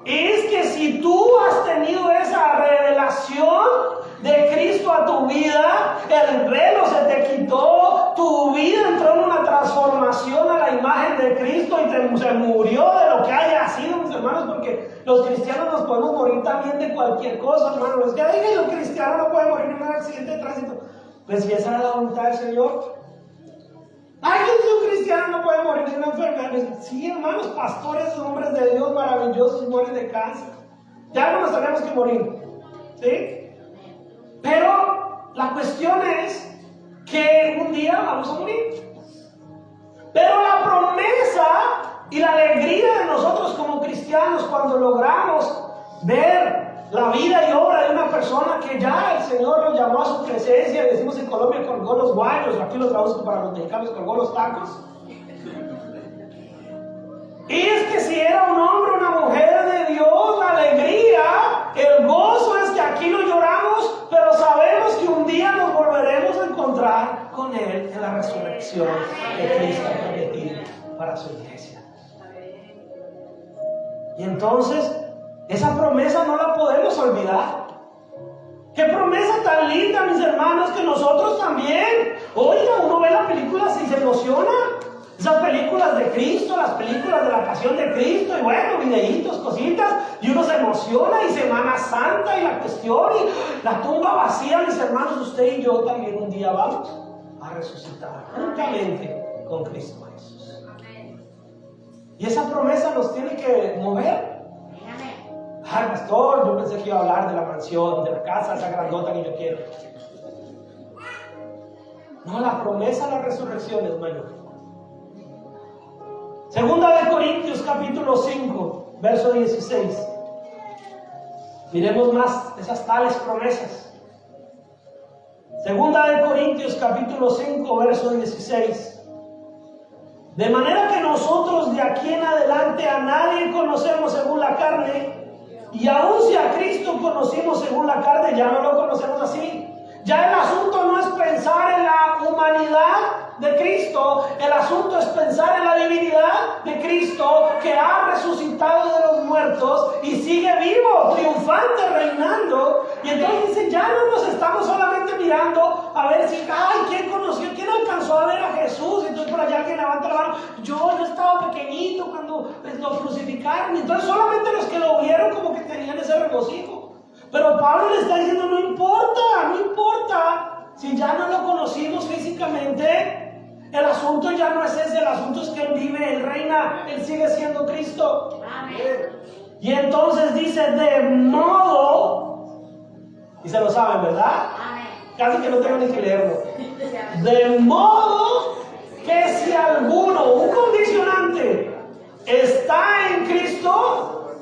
Speaker 1: es que si tú has tenido esa revelación de Cristo a tu vida, el velo se te quitó, tu vida entró en una transformación a la imagen de Cristo y se murió de lo que haya sido, mis hermanos, porque los cristianos nos podemos morir también de cualquier cosa, hermanos. Es que ay, los cristianos no pueden morir en un accidente de tránsito. Pues si esa era la voluntad del Señor. Ay, un cristiano no puede morir de una enfermedad. Sí, hermanos, pastores, hombres de Dios maravillosos mueren de cáncer. Ya no nos tenemos que morir. ¿Sí? Pero la cuestión es que un día vamos a morir. Pero la promesa y la alegría de nosotros como cristianos cuando logramos ver la vida y obra de una persona que ya el Señor lo llamó a su presencia, decimos en Colombia colgó los guayos, aquí lo traduzco para los mexicanos, colgó los tacos. Y es que si era un hombre o una mujer de Dios, la alegría, el gozo es que aquí lo lloramos, pero sabemos que un día nos volveremos a encontrar con Él en la resurrección que Cristo ha prometido para su iglesia. Y entonces, esa promesa no la podemos olvidar. Qué promesa tan linda, mis hermanos, que nosotros también. Oiga, uno ve las películas y se emociona. Esas películas de Cristo, las películas de la Pasión de Cristo, y bueno, videitos, cositas, y uno se emociona, y Semana Santa, y la cuestión, y la tumba vacía, mis hermanos, usted y yo también un día vamos a resucitar juntamente con Cristo Jesús. Y esa promesa nos tiene que mover. Ay, pastor, yo pensé que iba a hablar de la mansión, de la casa, esa grandota que yo quiero. No, la promesa de la resurrección es mayor. Segunda de Corintios, capítulo 5, verso 16. Miremos más esas tales promesas. Segunda de Corintios, capítulo 5, verso 16. De manera que nosotros de aquí en adelante a nadie conocemos según la carne. Y aun si a Cristo conocimos según la carne, ya no lo conocemos así. Ya el asunto no es pensar en la humanidad de Cristo, el asunto es pensar en la divinidad de Cristo, que ha resucitado de los muertos y sigue vivo, triunfante, reinando. Y entonces dice, ya no nos estamos solamente mirando a ver si, ay, ¿quién conoció, quién alcanzó a ver a Jesús? Entonces por allá alguien levanta la mano, yo estaba pequeñito cuando lo crucificaron. Entonces solamente los que lo vieron como que tenían ese regocijo. Pero Pablo le está diciendo, no importa, si ya no lo conocimos físicamente, el asunto ya no es ese, el asunto es que Él vive, Él reina, Él sigue siendo Cristo. Amén. Y entonces dice, de modo, y se lo saben, ¿verdad? Amén. Casi que no tengo ni que leerlo. De modo que si alguno, un condicionante, está en Cristo,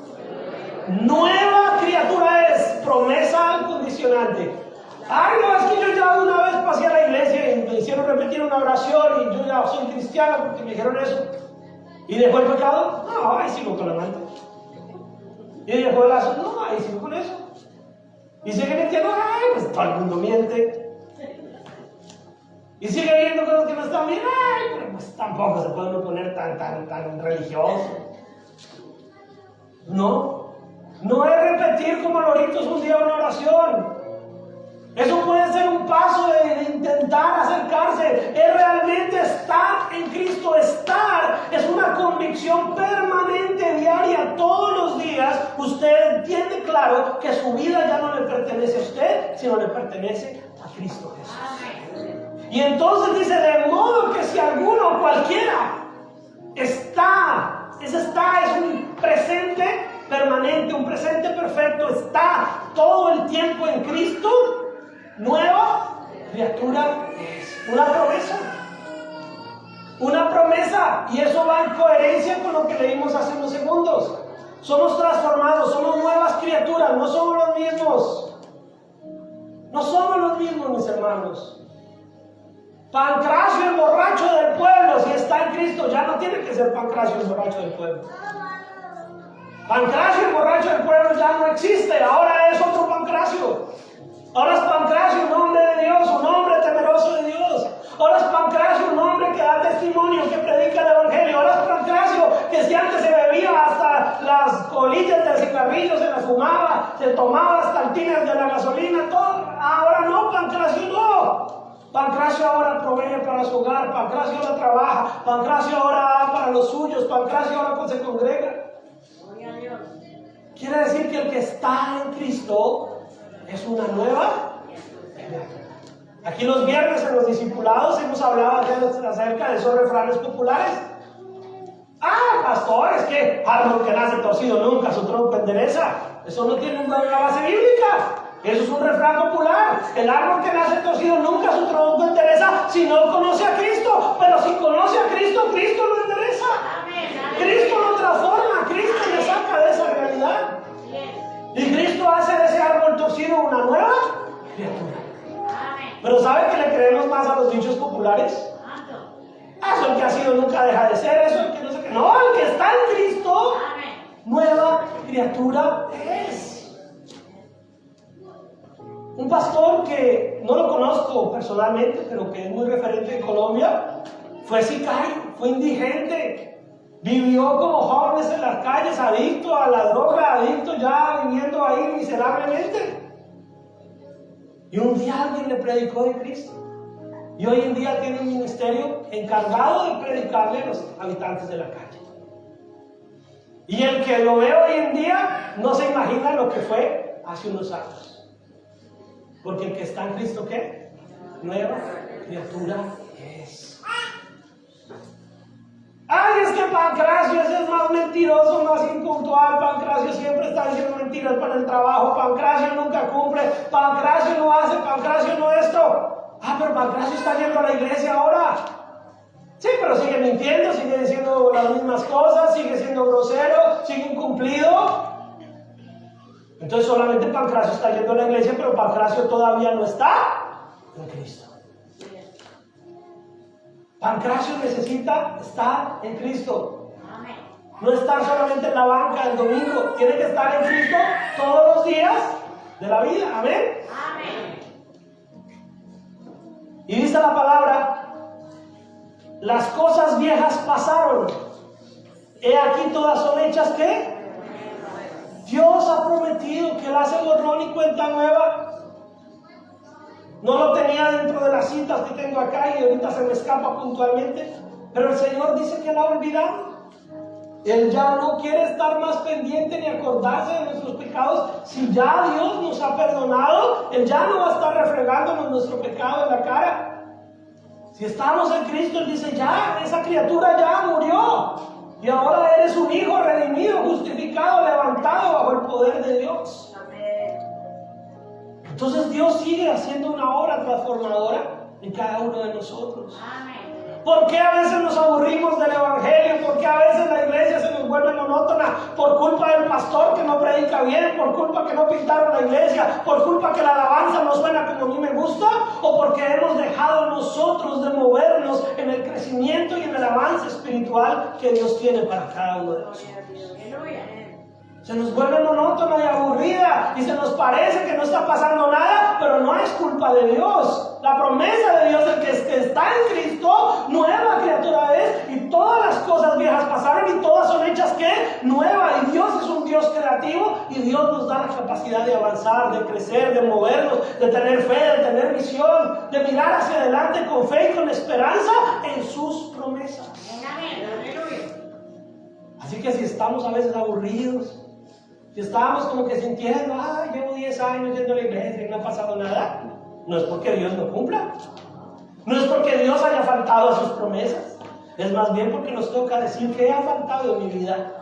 Speaker 1: nueva criatura es, promesa condicionante. Ay, no, es que yo ya una vez pasé a la iglesia y me hicieron repetir una oración y yo ya soy cristiano porque me dijeron eso. ¿Y dejó el pecado? No, ahí sigo con la amante. ¿Y dejó el asunto? No, ahí sigo con eso. Y sigue mintiendo, ay, pues todo el mundo miente. Y sigue viendo cosas que no están bien, ay, pero pues tampoco se puede uno poner tan religioso. No es repetir como loritos un día una oración. Eso puede ser un paso de intentar acercarse. Es realmente estar en Cristo. Estar es una convicción permanente, diaria, todos los días días, usted entiende claro que su vida ya no le pertenece a usted, sino le pertenece a Cristo Jesús. Y entonces dice, de modo que si alguno, cualquiera, es un presente permanente, un presente perfecto, está todo el tiempo en Cristo, nueva criatura es. Una promesa, y eso va en coherencia con lo que leímos hace unos segundos. Somos transformados, somos nuevas criaturas, no somos los mismos. No somos los mismos, mis hermanos. Pancracio, el borracho del pueblo, si está en Cristo, ya no tiene que ser Pancracio, el borracho del pueblo. Pancracio, el borracho del pueblo, ya no existe, ahora es otro Pancracio. Ahora es Pancracio, un hombre de Dios, un hombre temeroso de Dios. Ahora es Pancracio, un hombre que da testimonio, que predica el Evangelio. Ahora es Pancracio, que si antes se bebía hasta las colillas de cigarrillos, se las fumaba, se tomaba las taltinas de la gasolina, todo. Ahora no, Pancracio no. Pancracio ahora provee para su hogar, Pancracio ahora trabaja, Pancracio ahora da para los suyos, Pancracio ahora se congrega. Quiere decir que el que está en Cristo es una nueva criatura. Aquí los viernes en los discipulados hemos hablado acerca de esos refranes populares. Pastor, es que árbol que nace torcido nunca su tronco endereza. Eso no tiene una base bíblica. Eso es un refrán popular. El árbol que nace torcido nunca su tronco endereza si no conoce a Cristo. Pero si conoce a Cristo, Cristo lo endereza. Cristo lo transforma, Cristo le saca de esa realidad. Y Cristo hace de ese árbol torcido una nueva criatura. Pero ¿sabe que le creemos más a los dichos populares? Eso el que ha sido nunca deja de ser, eso el que no sé qué. No, el que está en Cristo, nueva criatura es. Un pastor que no lo conozco personalmente, pero que es muy referente en Colombia, fue sicario, fue indigente, vivió como jóvenes en las calles, adicto a la droga, adicto ya viviendo ahí miserablemente. Y un día alguien le predicó de Cristo. Y hoy en día tiene un ministerio encargado de predicarle a los habitantes de la calle. Y el que lo ve hoy en día no se imagina lo que fue hace unos años. Porque el que está en Cristo, ¿qué? Nueva criatura es. Es que Pancracio ese es más mentiroso, más impuntual. Pancracio siempre está diciendo mentiras para el trabajo. Pancracio nunca cumple. Pancracio no hace. Pancracio no esto. Pero Pancracio está yendo a la iglesia ahora. Sí, pero sigue mintiendo, sigue diciendo las mismas cosas, sigue siendo grosero, sigue incumplido. Entonces solamente Pancracio está yendo a la iglesia, pero Pancracio todavía no está en Cristo. Pancracio necesita estar en Cristo. No estar solamente en la banca el domingo, tiene que estar en Cristo todos los días de la vida. Amén. Y dice la palabra, las cosas viejas pasaron, he aquí todas son hechas ¿qué? Dios ha prometido que Él hace borrón y cuenta nueva. No lo tenía dentro de las citas que tengo acá y ahorita se me escapa puntualmente, pero el Señor dice que la ha olvidado. Él ya no quiere estar más pendiente ni acordarse de nuestros pecados. Si ya Dios nos ha perdonado, Él ya no va a estar refregándonos nuestro pecado en la cara. Si estamos en Cristo, Él dice, ya, esa criatura ya murió. Y ahora eres un hijo redimido, justificado, levantado bajo el poder de Dios. Entonces Dios sigue haciendo una obra transformadora en cada uno de nosotros. ¿Por qué a veces nos aburrimos del Evangelio? ¿Por qué a veces la iglesia se nos vuelve monótona? Por culpa del pastor que no predica bien, por culpa que no pintaron la iglesia, por culpa que la alabanza no suena como a mí me gusta, o porque hemos dejado nosotros de movernos en el crecimiento y en el avance espiritual que Dios tiene para cada uno de nosotros. Se nos vuelve monótona y aburrida y se nos parece que no está pasando nada, pero no es culpa de Dios. La promesa de Dios es que está en Cristo, nueva criatura es, y todas las cosas viejas pasaron y todas son hechas ¿qué? Nueva. Y Dios es un Dios creativo y Dios nos da la capacidad de avanzar, de crecer, de movernos, de tener fe, de tener visión, de mirar hacia adelante con fe y con esperanza en sus promesas. Así que si estamos a veces aburridos, Si estábamos como que sintiendo, llevo 10 años yendo a la iglesia y no ha pasado nada, no es porque Dios no cumpla. No es porque Dios haya faltado a sus promesas. Es más bien porque nos toca decir qué ha faltado en mi vida.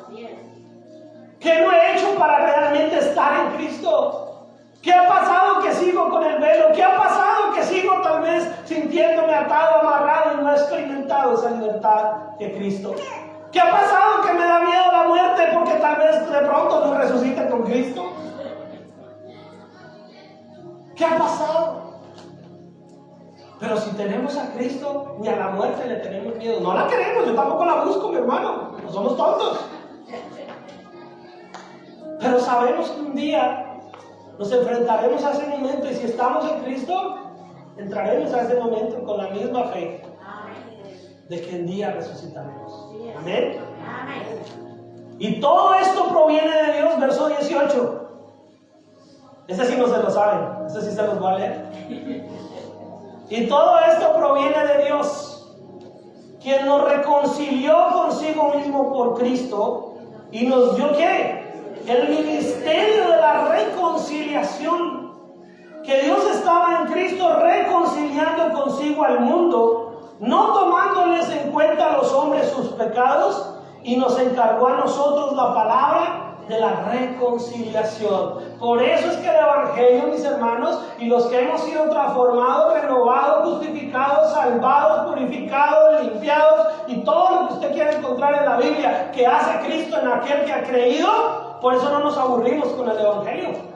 Speaker 1: ¿Qué no he hecho para realmente estar en Cristo? ¿Qué ha pasado que sigo con el velo? ¿Qué ha pasado que sigo tal vez sintiéndome atado, amarrado y no he experimentado esa libertad de Cristo? ¿Qué ha pasado que me da miedo la muerte porque tal vez de pronto no resucite con Cristo? ¿Qué ha pasado? Pero si tenemos a Cristo, ni a la muerte le tenemos miedo. No la queremos, yo tampoco la busco, mi hermano. No somos tontos. Pero sabemos que un día nos enfrentaremos a ese momento y si estamos en Cristo, entraremos a ese momento con la misma fe de que un día resucitaremos. Amén. Y todo esto proviene de Dios, verso 18. Ese sí no se lo saben, ese sí se los va a leer. Y todo esto proviene de Dios, quien nos reconcilió consigo mismo por Cristo y nos dio ¿qué? El ministerio de la reconciliación. Que Dios estaba en Cristo reconciliando consigo al mundo, no tomándoles en cuenta a los hombres sus pecados, y nos encargó a nosotros la palabra de la reconciliación. Por eso es que el Evangelio, mis hermanos, y los que hemos sido transformados, renovados, justificados, salvados, purificados, limpiados, y todo lo que usted quiera encontrar en la Biblia que hace Cristo en aquel que ha creído, por eso no nos aburrimos con el Evangelio.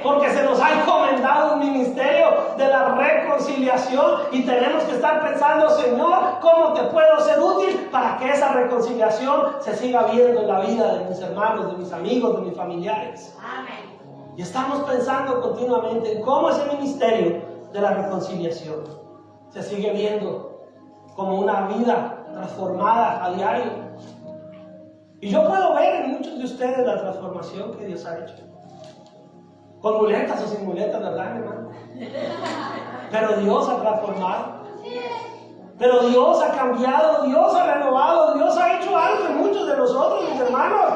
Speaker 1: Porque se nos ha encomendado un ministerio de la reconciliación y tenemos que estar pensando, Señor, ¿cómo te puedo ser útil para que esa reconciliación se siga viendo en la vida de mis hermanos, de mis amigos, de mis familiares? Amén. Y estamos pensando continuamente en cómo ese ministerio de la reconciliación se sigue viendo como una vida transformada a diario. Y yo puedo ver en muchos de ustedes la transformación que Dios ha hecho. Con muletas o sin muletas, ¿verdad, hermano? Pero Dios ha transformado. Pero Dios ha cambiado, Dios ha renovado, Dios ha hecho algo en muchos de nosotros, mis hermanos.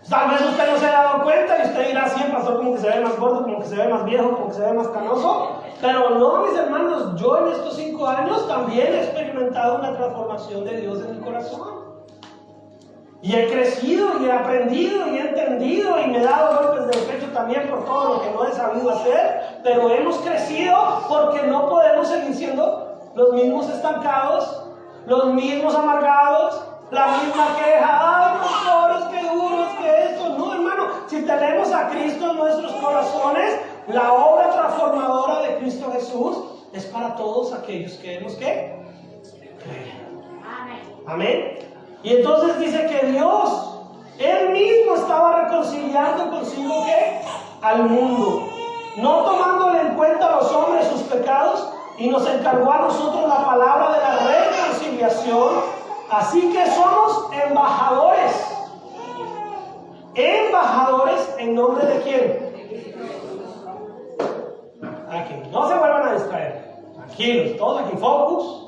Speaker 1: Tal vez usted no se ha dado cuenta y usted dirá, sí, pastor, como que se ve más gordo, como que se ve más viejo, como que se ve más canoso. Pero no, mis hermanos, yo en estos 5 años también he experimentado una transformación de Dios en mi corazón. Y he crecido, y he aprendido, y he entendido, y me he dado golpes de pecho también por todo lo que no he sabido hacer. Pero hemos crecido porque no podemos seguir siendo los mismos estancados, los mismos amargados, la misma queja. ¡Ay, pastores, qué duros que esto! No, hermano, si tenemos a Cristo en nuestros corazones, la obra transformadora de Cristo Jesús es para todos aquellos que hemos que creer. Amén. Y entonces dice que Dios, Él mismo estaba reconciliando consigo ¿qué? Al mundo, no tomándole en cuenta a los hombres sus pecados, y nos encargó a nosotros la palabra de la reconciliación. Así que somos embajadores. Embajadores en nombre de quién? Aquí, no se vuelvan a distraer. Tranquilos, todos aquí, focus.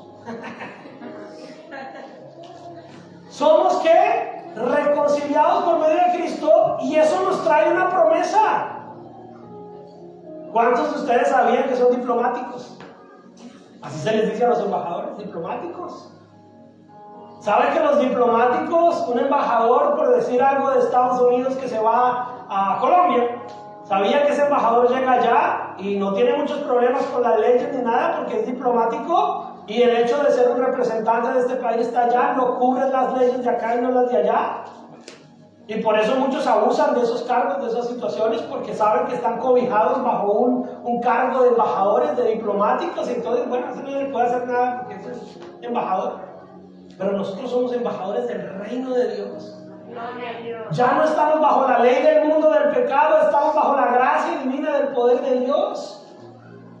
Speaker 1: Somos ¿qué? Reconciliados por medio de Cristo, y eso nos trae una promesa. ¿Cuántos de ustedes sabían que son diplomáticos? Así se les dice a los embajadores, diplomáticos. ¿Saben que los diplomáticos, un embajador, por decir algo, de Estados Unidos que se va a Colombia, sabía que ese embajador llega allá y no tiene muchos problemas con las leyes ni nada porque es diplomático? Y el hecho de ser un representante de este país está allá, no cubre las leyes de acá y no las de allá. Y por eso muchos abusan de esos cargos, de esas situaciones, porque saben que están cobijados bajo un cargo de embajadores, de diplomáticos, y entonces, bueno, eso no le puede hacer nada porque ese es embajador. Pero nosotros somos embajadores del reino de Dios. Ya no estamos bajo la ley del mundo del pecado, estamos bajo la gracia divina del poder de Dios.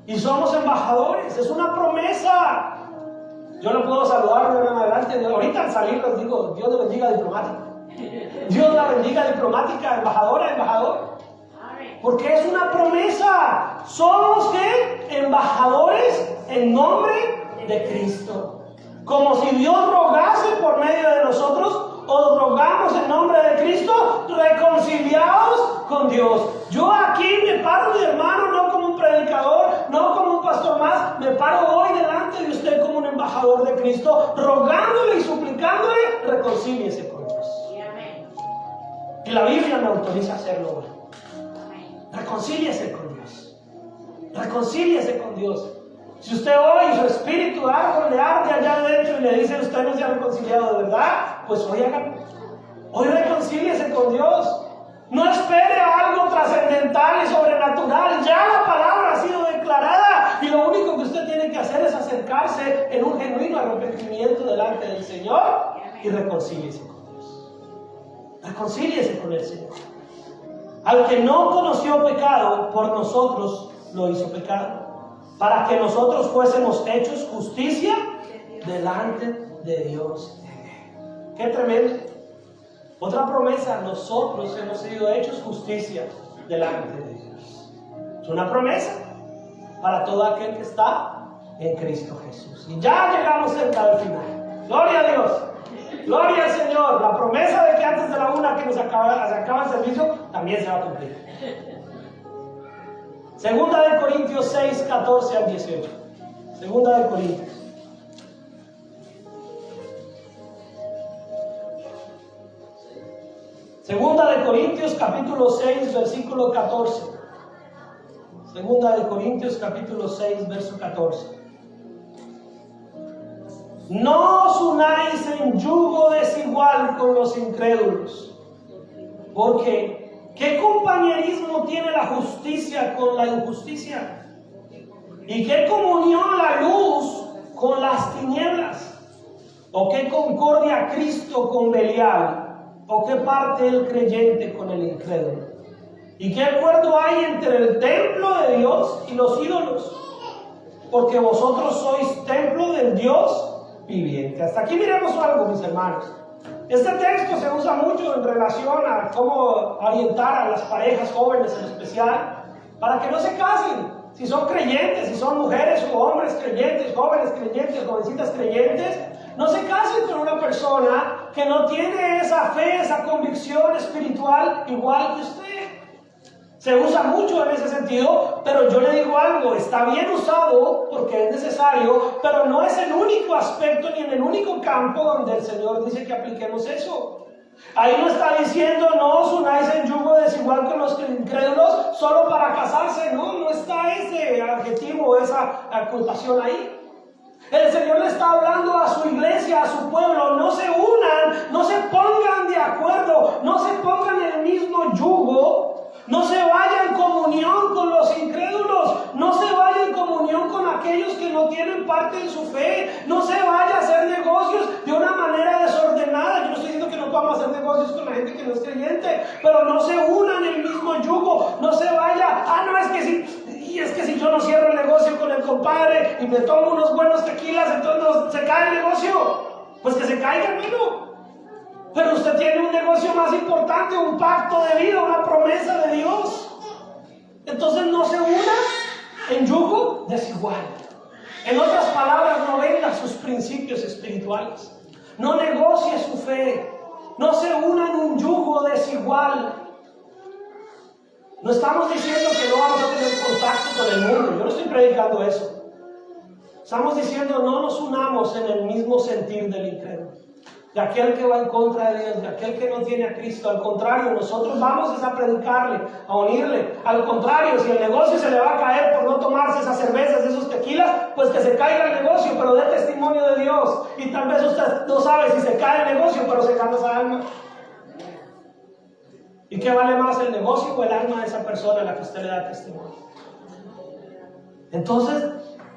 Speaker 1: Y somos embajadores, es una promesa. Yo no puedo saludar de ahora en adelante. Ahorita al salir les digo, Dios le bendiga diplomática. Dios la bendiga diplomática, embajadora, embajador. Porque es una promesa. Somos ¿qué? Embajadores en nombre de Cristo. como si Dios rogase por medio de nosotros, os rogamos en nombre de Cristo, reconciliaos con Dios. Yo aquí me paro, mi hermano, no como un predicador, no como un pastor más, me paro hoy delante de usted como un embajador de Cristo, rogándole y suplicándole, reconcíliese con Dios. Y la Biblia me autoriza a hacerlo hoy. Reconcíliese con Dios. Reconcíliese con Dios. Si usted hoy su espíritu algo le arde allá adentro y le dice usted no se ha reconciliado de verdad, pues hoy hágalo. Hoy reconcíliese con Dios. No espere algo trascendental y sobrenatural. Ya la palabra ha sido declarada y lo único que usted tiene que hacer es acercarse en un genuino arrepentimiento delante del Señor y reconcíliese con Dios. Reconcíliese con el Señor. Al que no conoció pecado, por nosotros lo hizo pecado, para que nosotros fuésemos hechos justicia delante de Dios. ¡Qué tremendo! Otra promesa, nosotros hemos sido hechos justicia delante de Dios. Es una promesa para todo aquel que está en Cristo Jesús. Y ya llegamos cerca del final. ¡Gloria a Dios! ¡Gloria al Señor! La promesa de que antes de la una que nos acaba el servicio, también se va a cumplir. Segunda de Corintios 6, 14 al 18. Segunda de Corintios. Segunda de Corintios capítulo 6, versículo 14. Segunda de Corintios capítulo 6, verso 14. No os unáis en yugo desigual con los incrédulos, porque ¿qué compañerismo tiene la justicia con la injusticia? ¿Y qué comunión la luz con las tinieblas? ¿O qué concordia Cristo con Belial? ¿O qué parte el creyente con el incrédulo? ¿Y qué acuerdo hay entre el templo de Dios y los ídolos? Porque vosotros sois templo del Dios viviente. Hasta aquí miremos algo, mis hermanos. Este texto se usa mucho en relación a cómo orientar a las parejas jóvenes en especial, para que no se casen. Si son creyentes, si son mujeres o hombres creyentes, jóvenes creyentes, jovencitas creyentes, no se casen con una persona que no tiene esa fe, esa convicción espiritual igual que usted. Se usa mucho en ese sentido, pero yo le digo algo, está bien usado porque es necesario, pero no es el único aspecto ni en el único campo donde el Señor dice que apliquemos eso. Ahí no está diciendo no os unáis en yugo desigual con los incrédulos solo para casarse, no está ese adjetivo, esa acusación ahí. El Señor le está hablando a su iglesia, a su pueblo, no se unan, no se pongan de acuerdo, no se pongan en el mismo yugo. No se vaya en comunión con los incrédulos, no se vaya en comunión con aquellos que no tienen parte en su fe, no se vaya a hacer negocios de una manera desordenada. Yo no estoy diciendo que no podamos hacer negocios con la gente que no es creyente, pero no se unan en el mismo yugo, no se vaya, es que si yo no cierro el negocio con el compadre y me tomo unos buenos tequilas, entonces se cae el negocio. Pues que se caiga, hermano. Pero usted tiene un negocio más importante, un pacto de vida, una promesa de Dios. Entonces no se una en yugo desigual. En otras palabras, no venda sus principios espirituales. No negocie su fe. No se una en un yugo desigual. No estamos diciendo que no vamos a tener contacto con el mundo. Yo no estoy predicando eso. Estamos diciendo no nos unamos en el mismo sentir del incrédulo, de aquel que va en contra de Dios, de aquel que no tiene a Cristo. Al contrario, nosotros vamos a predicarle, a unirle. Al contrario, si el negocio se le va a caer por no tomarse esas cervezas, esos tequilas, pues que se caiga el negocio, pero dé testimonio de Dios. Y tal vez usted no sabe si se cae el negocio, pero se gana esa alma. ¿Y qué vale más, el negocio o el alma de esa persona a la que usted le da testimonio? Entonces,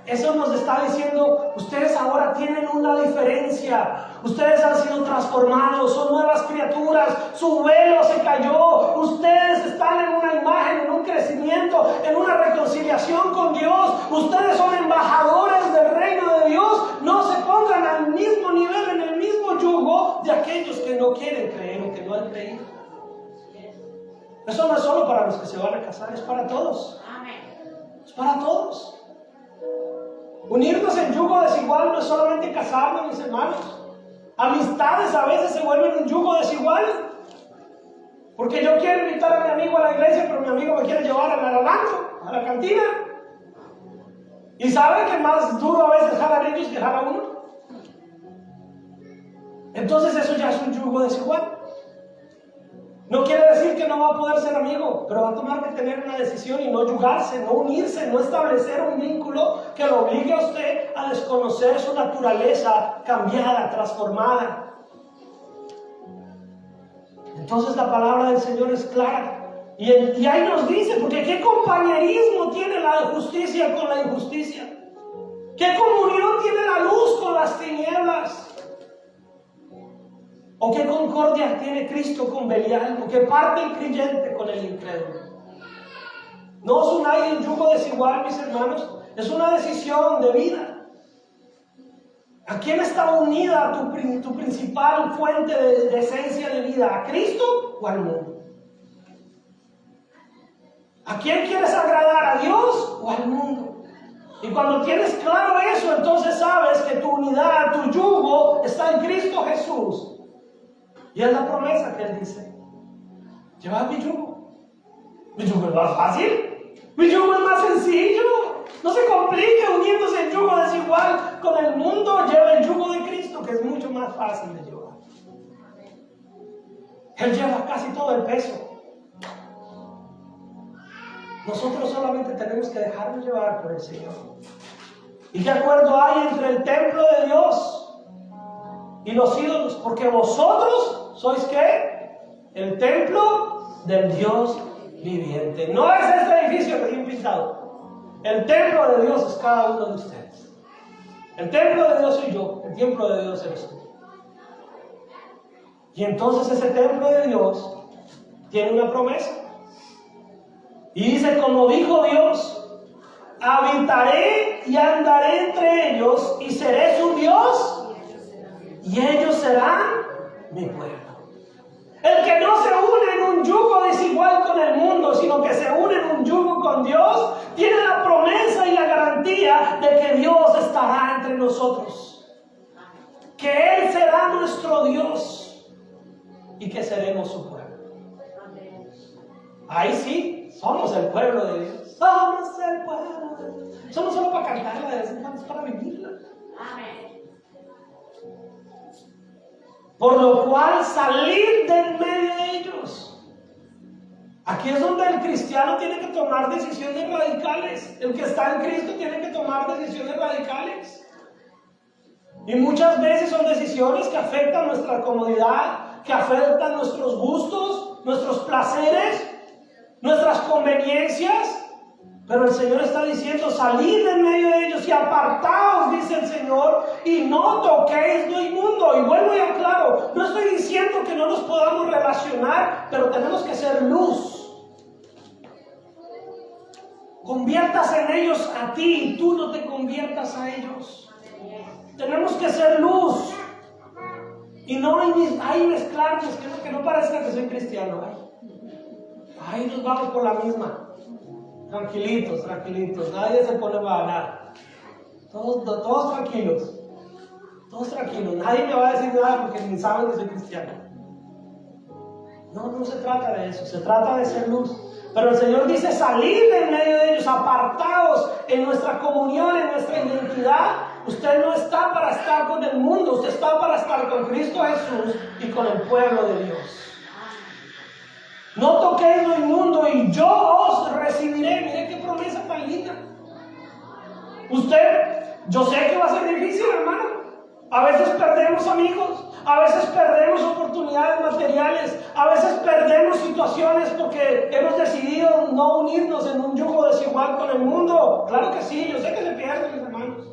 Speaker 1: eso nos está diciendo, ustedes ahora tienen una diferencia, ustedes han sido transformados, son nuevas criaturas, su velo se cayó, ustedes están en una imagen, en un crecimiento, en una reconciliación con Dios, ustedes son embajadores del reino de Dios. No se pongan al mismo nivel, en el mismo yugo de aquellos que no quieren creer o que no han creído. Eso no es solo para los que se van a casar, es para todos. Es para todos. Unirnos en yugo desigual no es solamente casarnos, mis hermanos. Amistades a veces se vuelven un yugo desigual. Porque yo quiero invitar a mi amigo a la iglesia, pero mi amigo me quiere llevar al rancho, a la cantina. ¿Y sabe que más duro a veces jalan ellos que jala uno? Entonces eso ya es un yugo desigual. No quiere decir que no va a poder ser amigo, pero va a tomar que tener una decisión y no yugarse, no unirse, no establecer un vínculo que lo obligue a usted a desconocer su naturaleza cambiada, transformada. Entonces la palabra del Señor es clara. Y ahí nos dice, porque ¿qué compañerismo tiene la justicia con la injusticia? ¿Qué comunión tiene la luz con las tinieblas? ¿O qué concordia tiene Cristo con Belial? ¿O qué parte el creyente con el incrédulo? No es un yugo desigual, mis hermanos. Es una decisión de vida. ¿A quién está unida tu principal fuente de esencia de vida? ¿A Cristo o al mundo? ¿A quién quieres agradar? ¿A Dios o al mundo? Y cuando tienes claro eso, entonces sabes que tu unidad, tu yugo está en Cristo Jesús. Y es la promesa que Él dice: llevad mi yugo. Mi yugo es más fácil. Mi yugo es más sencillo. No se complique uniéndose en yugo desigual con el mundo. Lleva el yugo de Cristo, que es mucho más fácil de llevar. Él lleva casi todo el peso. Nosotros solamente tenemos que dejarnos llevar por el Señor. ¿Y qué acuerdo hay entre el templo de Dios y los ídolos? Porque vosotros sois ¿qué? El templo del Dios viviente. No es este edificio que tiene pintado. El templo de Dios es cada uno de ustedes. El templo de Dios soy yo. El templo de Dios eres tú. Y entonces ese templo de Dios tiene una promesa. Y dice, como dijo Dios: habitaré y andaré entre ellos y seré su Dios y ellos serán mi pueblo. El que no se une en un yugo desigual con el mundo, sino que se une en un yugo con Dios, tiene la promesa y la garantía de que Dios estará entre nosotros, que Él será nuestro Dios y que seremos su pueblo. Ahí sí, somos el pueblo de Dios. Somos el pueblo de Dios. Eso no solo para cantarla de vez en cuando, es para vivirla. Amén. Por lo cual, salir del medio de ellos. Aquí es donde el cristiano tiene que tomar decisiones radicales. El que está en Cristo tiene que tomar decisiones radicales. Y muchas veces son decisiones que afectan nuestra comodidad, que afectan nuestros gustos, nuestros placeres, nuestras conveniencias. Pero el Señor está diciendo: salid en medio de ellos y apartaos, dice el Señor, y no toquéis lo inmundo. Y vuelvo y aclaro, no estoy diciendo que no nos podamos relacionar, pero tenemos que ser luz. Conviertas en ellos a ti y tú no te conviertas a ellos. Tenemos que ser luz. Y no hay mezclarnos, que no parezca que soy cristiano. Ahí nos vamos por la misma. Tranquilitos, nadie se pone a nada. Todos tranquilos. Nadie me va a decir nada porque ni saben que soy cristiano. No se trata de eso, se trata de ser luz. Pero el Señor dice: salid de en medio de ellos, apartaos en nuestra comunión, en nuestra identidad. Usted no está para estar con el mundo, usted está para estar con Cristo Jesús y con el pueblo de Dios. No toquéis lo inmundo y yo os recibiré. Mire qué promesa tan linda. Yo sé que va a ser difícil, hermano. A veces perdemos amigos, a veces perdemos oportunidades materiales, a veces perdemos situaciones porque hemos decidido no unirnos en un yugo desigual con el mundo. Claro que sí, yo sé que se pierden, mis hermanos.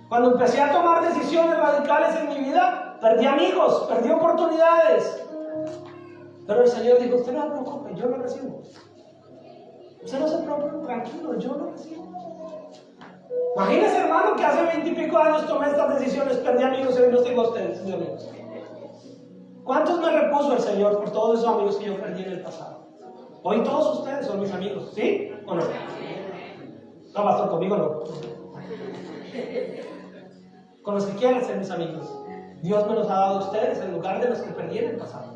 Speaker 1: Cuando empecé a tomar decisiones radicales en mi vida, perdí amigos, perdí oportunidades. Pero el Señor dijo: usted no se preocupe, yo lo recibo. Usted no se preocupe, tranquilo, yo lo recibo. Imagínese, hermano, que hace 20 y pico años tomé estas decisiones, perdí amigos y hoy no tengo a ustedes, mis amigos. ¿Cuántos me repuso el Señor por todos esos amigos que yo perdí en el pasado? Hoy todos ustedes son mis amigos, ¿sí o no? No, pastor, conmigo no. con los que quieran ser mis amigos. Dios me los ha dado a ustedes en lugar de los que perdí en el pasado.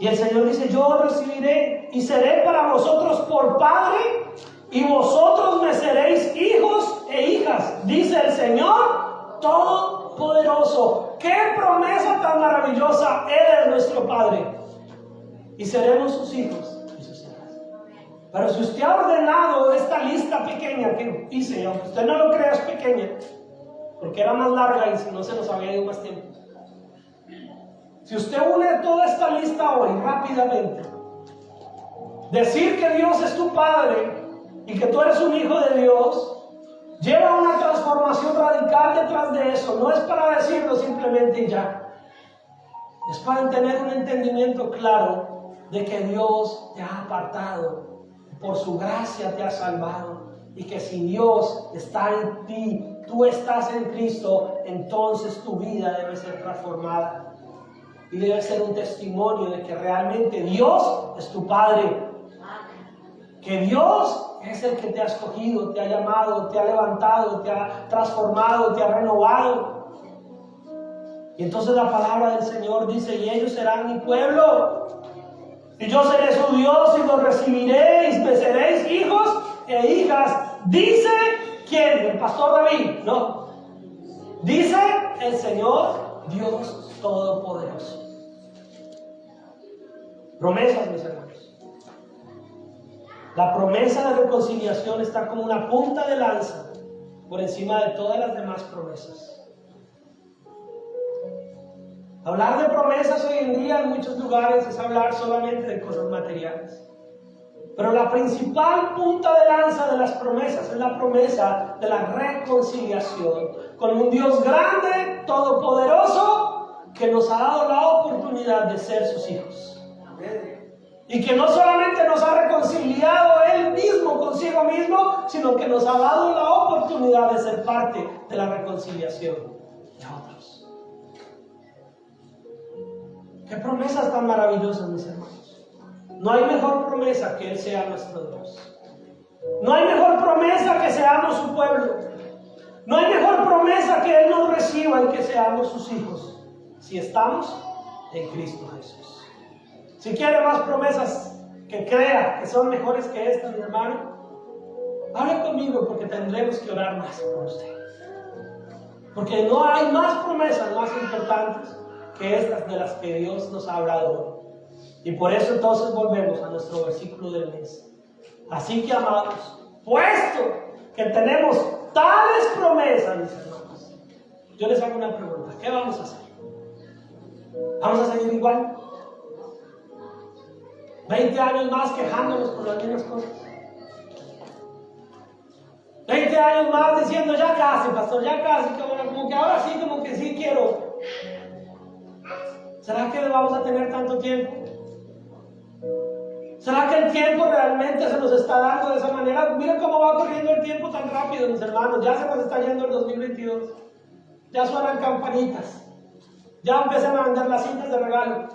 Speaker 1: Y el Señor dice, yo os recibiré y seré para vosotros por Padre, y vosotros me seréis hijos e hijas, dice el Señor Todopoderoso. ¡Qué promesa tan maravillosa! Él es nuestro Padre, y seremos sus hijos y sus hijas. Pero si usted ha ordenado esta lista pequeña que hice, y aunque usted no lo crea es pequeña, porque era más larga y si no se nos había ido más tiempo. Si usted une toda esta lista hoy rápidamente, decir que Dios es tu Padre y que tú eres un hijo de Dios, lleva una transformación radical detrás de eso. No es para decirlo simplemente y ya. Es para tener un entendimiento claro de que Dios te ha apartado, por su gracia te ha salvado, y que si Dios está en ti, tú estás en Cristo, entonces tu vida debe ser transformada. Y debe ser un testimonio de que realmente Dios es tu Padre. Que Dios es el que te ha escogido, te ha llamado, te ha levantado, te ha transformado, te ha renovado. Y entonces la palabra del Señor dice, y ellos serán mi pueblo, y yo seré su Dios, y los recibiréis, me seréis hijos e hijas. Dice, ¿quién? ¿El pastor David? No. Dice el Señor Dios Todopoderoso. Promesas, mis hermanos. La promesa de reconciliación está como una punta de lanza por encima de todas las demás promesas. Hablar de promesas hoy en día en muchos lugares es hablar solamente de cosas materiales. Pero la principal punta de lanza de las promesas es la promesa de la reconciliación con un Dios grande, todopoderoso, que nos ha dado la oportunidad de ser sus hijos. Y que no solamente nos ha reconciliado Él mismo consigo mismo, sino que nos ha dado la oportunidad de ser parte de la reconciliación de otros. ¡Qué promesas tan maravillosas, mis hermanos! No hay mejor promesa que Él sea nuestro Dios. No hay mejor promesa que seamos su pueblo. No hay mejor promesa que Él nos reciba y que seamos sus hijos, si estamos en Cristo Jesús. Si quiere más promesas que crea que son mejores que estas, mi hermano, hable conmigo, porque tendremos que orar más por usted. Porque no hay más promesas más importantes que estas de las que Dios nos ha hablado hoy. Y por eso entonces volvemos a nuestro versículo del mes. Así que, amados, puesto que tenemos tales promesas, mis hermanos, yo les hago una pregunta. ¿Qué vamos a hacer? ¿Vamos a seguir igual? 20 años más quejándonos por las mismas cosas. 20 años más diciendo, ya casi, pastor, ya casi, como que ahora sí, como que sí quiero. ¿Será que vamos a tener tanto tiempo? ¿Será que el tiempo realmente se nos está dando de esa manera? Miren cómo va corriendo el tiempo tan rápido, mis hermanos. Ya se nos está yendo el 2022. Ya suenan campanitas. Ya empiezan a vender las cintas de regalo.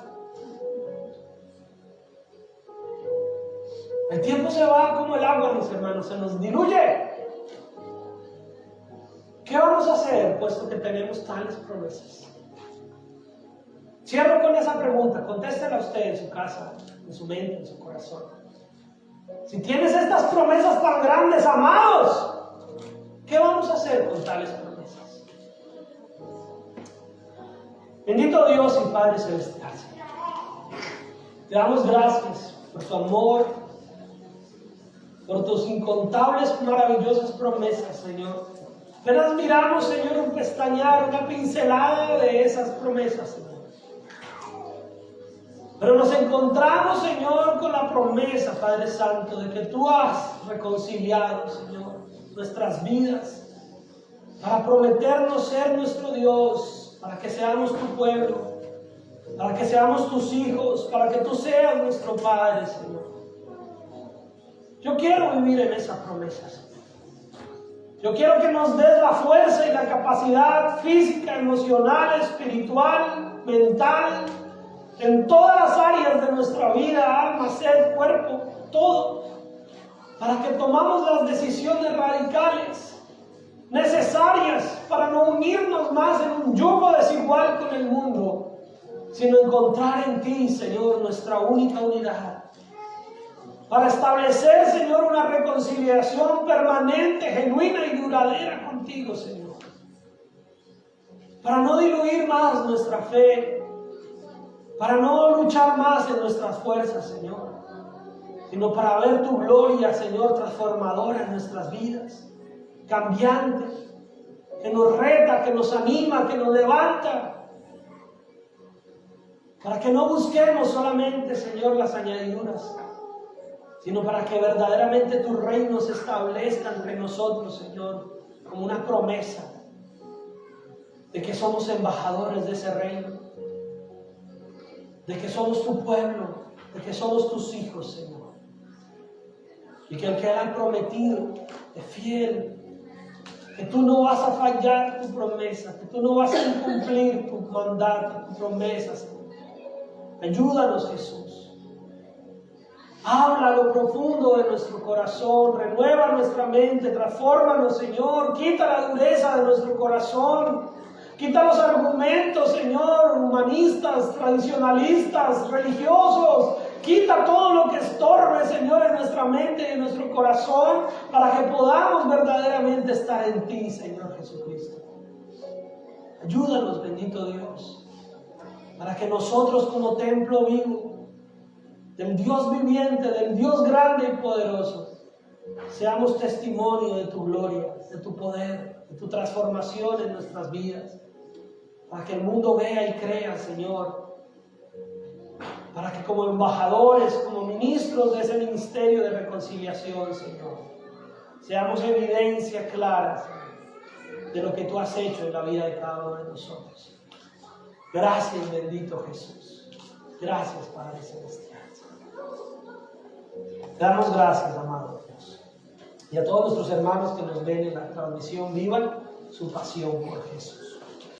Speaker 1: El tiempo se va como el agua, mis hermanos, se nos diluye. ¿Qué vamos a hacer, puesto que tenemos tales promesas? Cierro con esa pregunta, contéstela usted en su casa, en su mente, en su corazón. Si tienes estas promesas tan grandes, amados, ¿qué vamos a hacer con tales promesas? Bendito Dios y Padre Celestial, te damos gracias por tu amor, por tus incontables, maravillosas promesas, Señor. Apenas miramos, Señor, un pestañear, una pincelada de esas promesas, Señor. Pero nos encontramos, Señor, con la promesa, Padre Santo, de que tú has reconciliado, Señor, nuestras vidas, para prometernos ser nuestro Dios, para que seamos tu pueblo, para que seamos tus hijos, para que tú seas nuestro Padre, Señor. Yo quiero vivir en esa promesa, Señor. Yo quiero que nos des la fuerza y la capacidad física, emocional, espiritual, mental, en todas las áreas de nuestra vida, alma, ser, cuerpo, todo, para que tomamos las decisiones radicales unirnos más en un yugo desigual con el mundo, sino encontrar en ti, Señor, nuestra única unidad. Para establecer, Señor, una reconciliación permanente, genuina y duradera contigo, Señor. Para no diluir más nuestra fe, para no luchar más en nuestras fuerzas, Señor, sino para ver tu gloria, Señor, transformadora en nuestras vidas, cambiante, que nos reta, que nos anima, que nos levanta. Para que no busquemos solamente, Señor, las añadiduras, sino para que verdaderamente tu reino se establezca entre nosotros, Señor, como una promesa de que somos embajadores de ese reino, de que somos tu pueblo, de que somos tus hijos, Señor. Y que el que ha prometido es fiel, que tú no vas a fallar tu promesa, que tú no vas a incumplir tu mandato, tu promesa, Señor. Ayúdanos, Jesús. Habla a lo profundo de nuestro corazón, renueva nuestra mente, transfórmanos, Señor. Quita la dureza de nuestro corazón. Quita los argumentos, Señor, humanistas, tradicionalistas, religiosos. Quita todo lo que estorbe, Señor, en nuestra mente y en nuestro corazón, para que podamos verdaderamente estar en ti, Señor Jesucristo. Ayúdanos, bendito Dios, para que nosotros como templo vivo del Dios viviente, del Dios grande y poderoso, seamos testimonio de tu gloria, de tu poder, de tu transformación en nuestras vidas, para que el mundo vea y crea, Señor, para que como embajadores, como ministros de ese ministerio de reconciliación, Señor, seamos evidencia clara, Señor, de lo que tú has hecho en la vida de cada uno de nosotros. Gracias, bendito Jesús. Gracias, Padre Celestial. Te damos gracias, amado Dios. Y a todos nuestros hermanos que nos ven en la transmisión, vivan su pasión por Jesús.